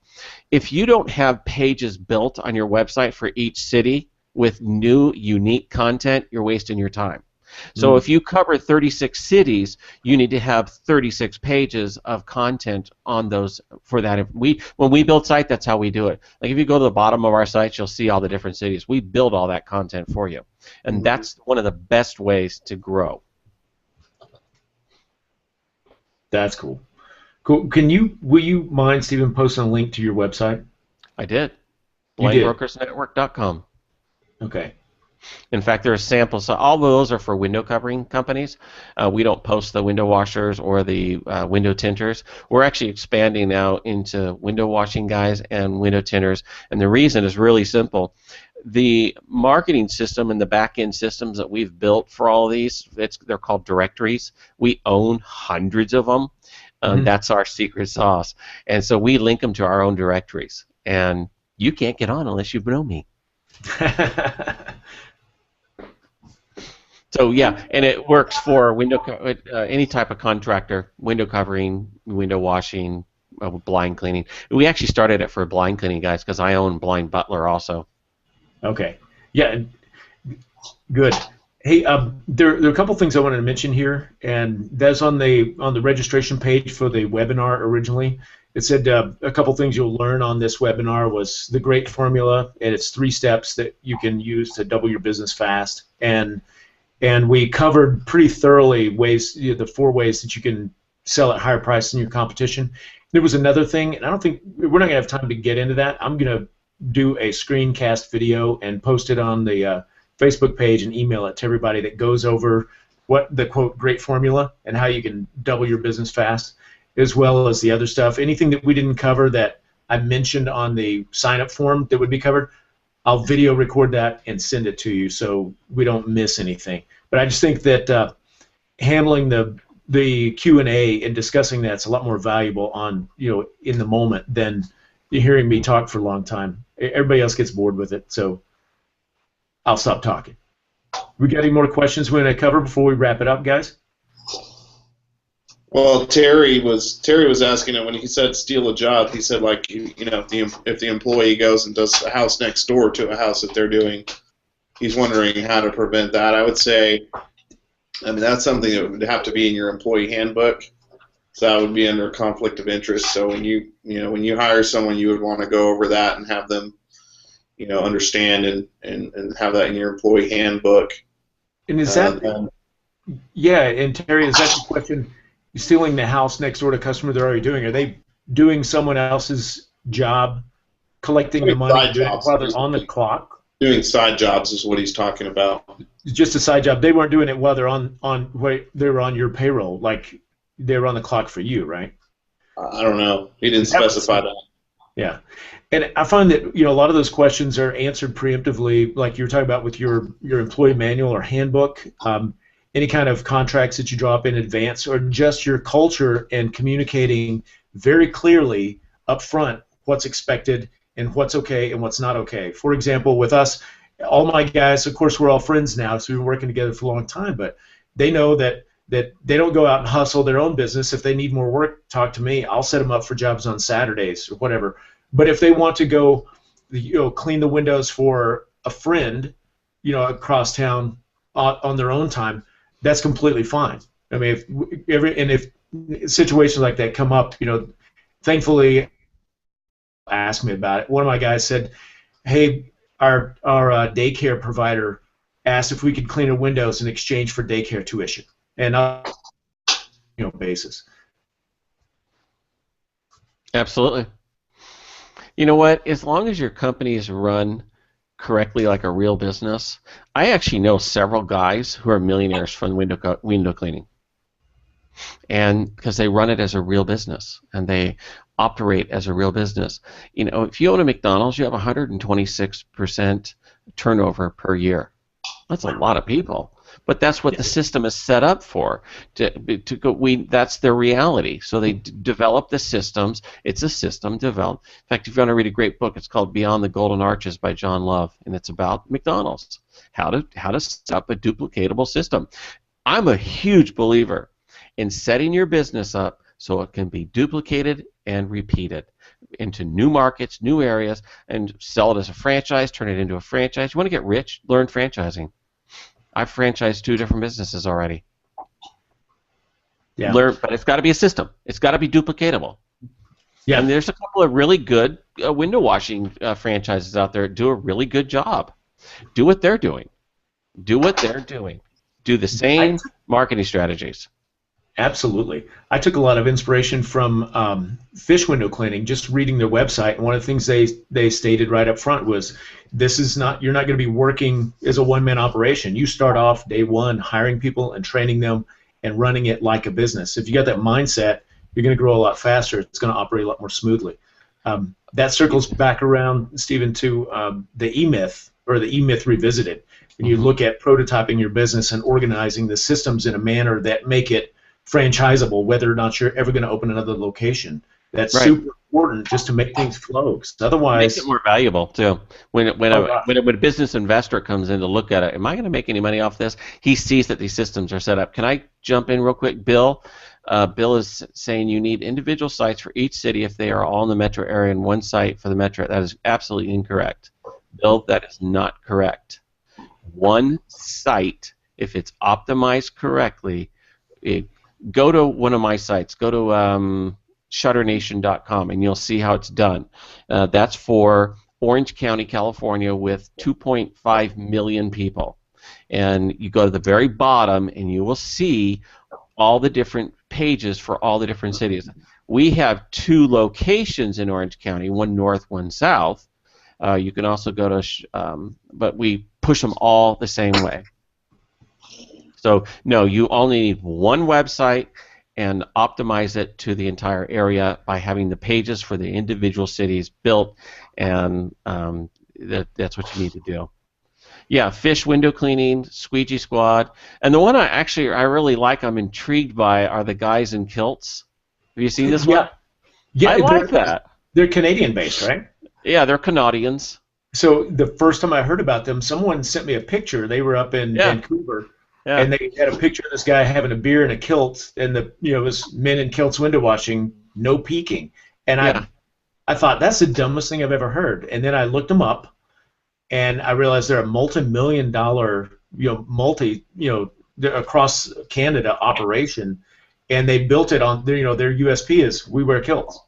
If you don't have pages built on your website for each city with new, unique content, you're wasting your time. So if you cover 36 cities, you need to have 36 pages of content on those for that. When we build site, that's how we do it. Like if you go to the bottom of our site, you'll see all the different cities. We build all that content for you, and that's one of the best ways to grow. That's cool. Cool. Will you mind, Stephen, posting a link to your website? I did. BlankBrokersNetwork.com. Okay. In fact, there are samples. So all of those are for window covering companies. We don't post the window washers or the window tinters. We're actually expanding now into window washing guys and window tinters, and the reason is really simple. The marketing system and the back-end systems that we've built for all of these, they're called directories. We own hundreds of them. That's our secret sauce. And so we link them to our own directories. And you can't get on unless you know me. So yeah, and it works for any type of contractor, window covering, window washing, blind cleaning. We actually started it for blind cleaning guys because I own Blind Butler also. Okay. Yeah. Good. Hey, there are a couple things I wanted to mention here, and that's on the registration page for the webinar originally. It said a couple things you'll learn on this webinar was the great formula, and it's 3 steps that you can use to double your business fast. And we covered pretty thoroughly the 4 ways that you can sell at higher price than your competition. There was another thing, and I don't think we're not going to have time to get into that. I'm going to do a screencast video and post it on the Facebook page and email it to everybody that goes over what the quote great formula and how you can double your business fast, as well as the other stuff. Anything that we didn't cover that I mentioned on the sign-up form that would be covered, I'll video record that and send it to you so we don't miss anything. But I just think that handling the Q&A and discussing that's a lot more valuable in the moment than hearing me talk for a long time. Everybody else gets bored with it, so I'll stop talking. We got any more questions we want to cover before we wrap it up, guys? Well, Terry was asking it when he said steal a job. He said, like, if the employee goes and does a house next door to a house that they're doing, he's wondering how to prevent that. I would say, that's something that would have to be in your employee handbook. So that would be under conflict of interest. So when you hire someone, you would want to go over that and have them, understand and have that in your employee handbook. And is that? Yeah, and Terry, is that the question? Stealing the house next door to a customer they're already doing, are they doing someone else's job, collecting the money while they're on the clock? Doing side jobs is what he's talking about. Just a side job. They weren't doing it while they're they were on your payroll, like they were on the clock for you, right? I don't know. He didn't specify that. Yeah, and I find that a lot of those questions are answered preemptively, like you were talking about with your employee manual or handbook. Any kind of contracts that you draw up in advance, or just your culture and communicating very clearly up front what's expected and what's okay and what's not okay. For example, with us, all my guys, of course, we're all friends now, so we've been working together for a long time, but they know that they don't go out and hustle their own business. If they need more work, talk to me. I'll set them up for jobs on Saturdays or whatever. But if they want to go, clean the windows for a friend, across town on their own time, that's completely fine. I mean, if situations like that come up, thankfully, ask me about it. One of my guys said, "Hey, our daycare provider asked if we could clean our windows in exchange for daycare tuition," and basis. Absolutely. You know what? As long as your company is run correctly like a real business, I actually know several guys who are millionaires from window cleaning, and because they run it as a real business and they operate as a real business. You know, if you own a McDonald's, you have 126% turnover per year. That's a lot of people, but that's what the system is set up for. To go, that's their reality. So they develop the systems. It's a system developed. In fact, if you want to read a great book, it's called Beyond the Golden Arches by John Love, and it's about McDonald's, how to set up a duplicatable system. I'm a huge believer in setting your business up so it can be duplicated and repeated into new markets, new areas, and sell it as a franchise, turn it into a franchise. You want to get rich? Learn franchising. I've franchised 2 different businesses already. Yeah. But it's got to be a system. It's got to be duplicatable. Yeah. And there's a couple of really good window washing franchises out there that do a really good job. Do what they're doing. Do what they're doing. Do the same marketing strategies. Absolutely. I took a lot of inspiration from fish window cleaning, just reading their website. And one of the things they stated right up front was, you're not going to be working as a one-man operation. You start off day one hiring people and training them and running it like a business. If you got that mindset, you're going to grow a lot faster. It's going to operate a lot more smoothly. That circles back around, Stephen, to the E-Myth, or the E-Myth Revisited. When you look at prototyping your business and organizing the systems in a manner that make it franchisable, whether or not you're ever going to open another location. That's super important, just to make things flow. 'Cause otherwise, makes it more valuable too. When a business investor comes in to look at it, am I going to make any money off this? He sees that these systems are set up. Can I jump in real quick, Bill? Bill is saying you need individual sites for each city if they are all in the metro area and one site for the metro. That is absolutely incorrect. Bill, that is not correct. One site, if it's optimized correctly, go to one of my sites. Go to ShutterNation.com, and you'll see how it's done. That's for Orange County, California, with 2.5 million people. And you go to the very bottom, and you will see all the different pages for all the different cities. We have 2 locations in Orange County, one north, one south. You can also go to, but we push them all the same way. So, no, you only need one website and optimize it to the entire area by having the pages for the individual cities built, and that's what you need to do. Yeah, fish window cleaning, squeegee squad, and the one I really like, I'm intrigued by, are the guys in kilts. Have you seen this one? Yeah, I like that. They're Canadian-based, right? Yeah, they're Canadians. So the first time I heard about them, someone sent me a picture. They were up in Vancouver. Yeah. And they had a picture of this guy having a beer and a kilt, and it was men in kilts window washing, no peeking. And I thought, that's the dumbest thing I've ever heard. And then I looked them up, and I realized they're a multi-million-dollar, across Canada operation, and they built it on their USP is we wear kilts.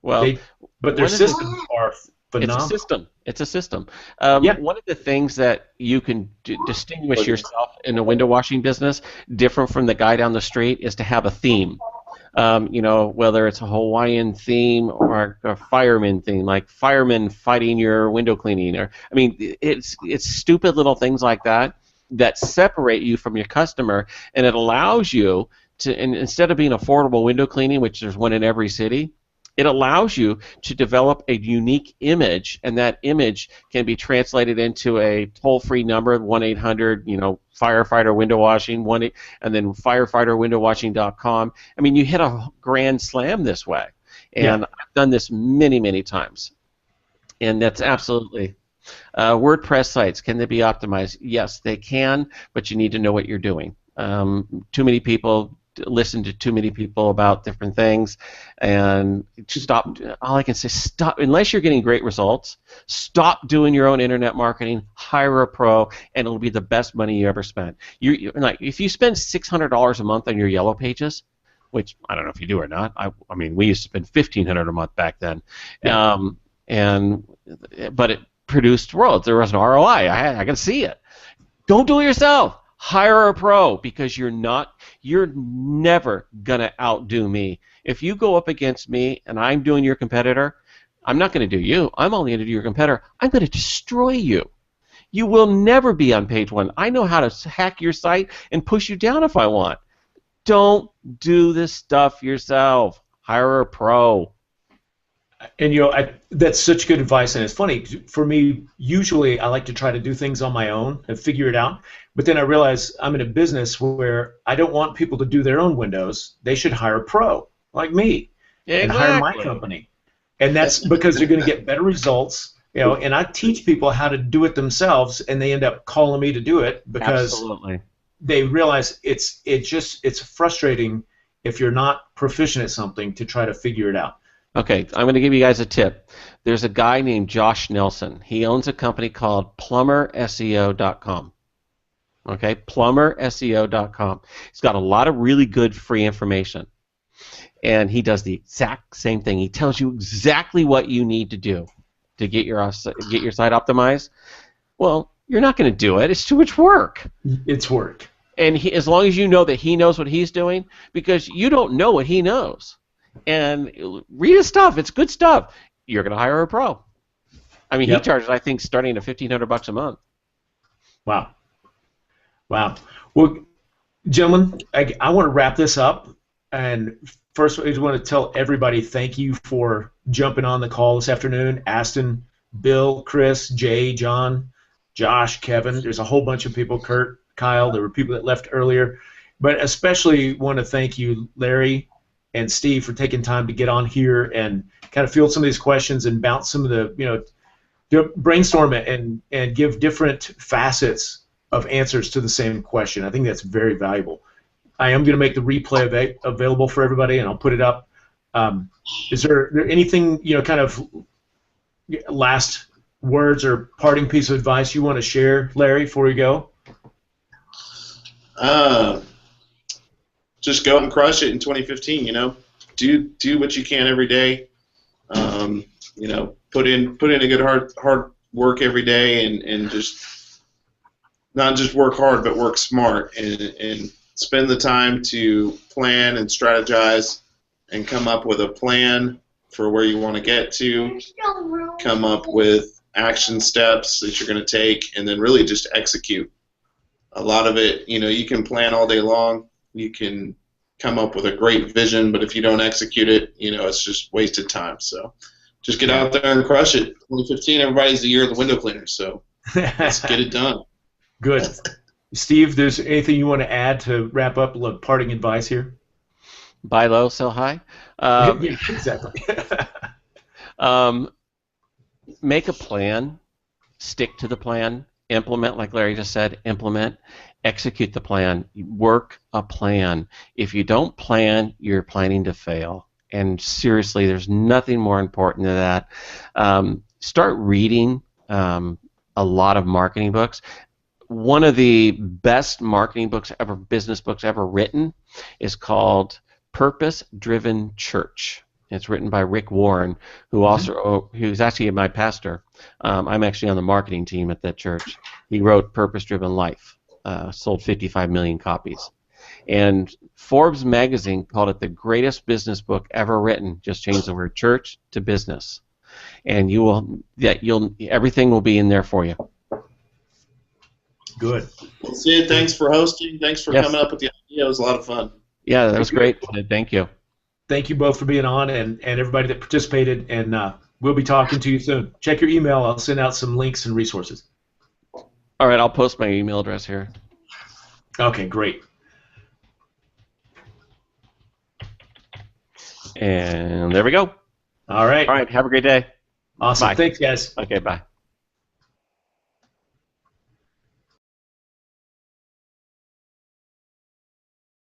Well, but their systems are phenomenal. It's a system. One of the things that you can distinguish yourself in the window washing business, different from the guy down the street, is to have a theme. Whether it's a Hawaiian theme or a fireman theme, like firemen fighting your window cleaning, it's stupid little things like that separate you from your customer, and it allows you to, and instead of being affordable window cleaning, which there's one in every city, it allows you to develop a unique image, and that image can be translated into a toll-free number, 1-800, firefighter window washing, and then firefighterwindowwashing.com. You hit a grand slam this way, and I've done this many, many times, and that's absolutely. WordPress sites, can they be optimized? Yes, they can, but you need to know what you're doing. Too many people listen to too many people about different things, and stop. All I can say, stop. Unless you're getting great results, stop doing your own internet marketing. Hire a pro, and it'll be the best money you ever spent. If you spend $600 a month on your yellow pages, which I don't know if you do or not. We used to spend $1,500 a month back then, but it produced results. There was an ROI. I got to see it. Don't do it yourself. Hire a pro, because you're never gonna outdo me. If you go up against me and I'm doing your competitor, I'm not going to do you. I'm only going to do your competitor. I'm going to destroy you. You will never be on page one. I know how to hack your site and push you down if I want. Don't do this stuff yourself. Hire a pro. And that's such good advice, and it's funny for me. Usually, I like to try to do things on my own and figure it out. But then I realize I'm in a business where I don't want people to do their own windows. They should hire a pro like me and hire my company, and that's because they're going to get better results. And I teach people how to do it themselves, and they end up calling me to do it because Absolutely. they realize it's frustrating if you're not proficient at something to try to figure it out. Okay, I'm going to give you guys a tip. There's a guy named Josh Nelson. He owns a company called PlumberSEO.com. Okay, PlumberSEO.com. He's got a lot of really good free information. And he does the exact same thing. He tells you exactly what you need to do to get your site optimized. Well, you're not going to do it. It's too much work. It's work. And as long as you know that he knows what he's doing, because you don't know what he knows. And read his stuff. It's good stuff. You're going to hire a pro. I mean, He charges, I think, starting at $1,500 a month. Wow. Well, gentlemen, I want to wrap this up. And first, I just want to tell everybody thank you for jumping on the call this afternoon. Aston, Bill, Chris, Jay, John, Josh, Kevin. There's a whole bunch of people. Kurt, Kyle. There were people that left earlier. But especially want to thank you, Larry and Steve, for taking time to get on here and kind of field some of these questions and bounce some of the, brainstorm it and give different facets of answers to the same question. I think that's very valuable. I am going to make the replay available for everybody, and I'll put it up. Is there anything, kind of last words or parting piece of advice you want to share, Larry, before we go? Just go and crush it in 2015. Do what you can every day. Put in a good hard work every day, and just not just work hard, but work smart, and spend the time to plan and strategize and come up with a plan for where you want to get to. Come up with action steps that you're going to take, and then really just execute. A lot of it, you can plan all day long. You can come up with a great vision, but if you don't execute it, it's just wasted time. So just get out there and crush it. 2015, everybody's the year of the window cleaner, so let's get it done. Good. Steve, there's anything you want to add to wrap up parting advice here? Buy low, sell high. Yeah, exactly. Make a plan. Stick to the plan. Implement, like Larry just said, implement. Execute the plan. Work a plan. If you don't plan, you're planning to fail. And seriously, there's nothing more important than that. Start reading a lot of marketing books. One of the best marketing books ever, business books ever written, is called Purpose Driven Church. It's written by Rick Warren, who's actually my pastor. I'm actually on the marketing team at that church. He wrote Purpose Driven Life. Sold 55 million copies. And Forbes magazine called it the greatest business book ever written. Just change the word church to business, and everything will be in there for you. Good. Well, Sid, thanks for hosting. Thanks for coming up with the idea. It was a lot of fun. Yeah, that was great. Thank you. Thank you both for being on, and everybody that participated, and we'll be talking to you soon. Check your email. I'll send out some links and resources. All right, I'll post my email address here. Okay, great. And there we go. All right. All right, have a great day. Awesome. Bye. Thanks, guys. Okay, bye.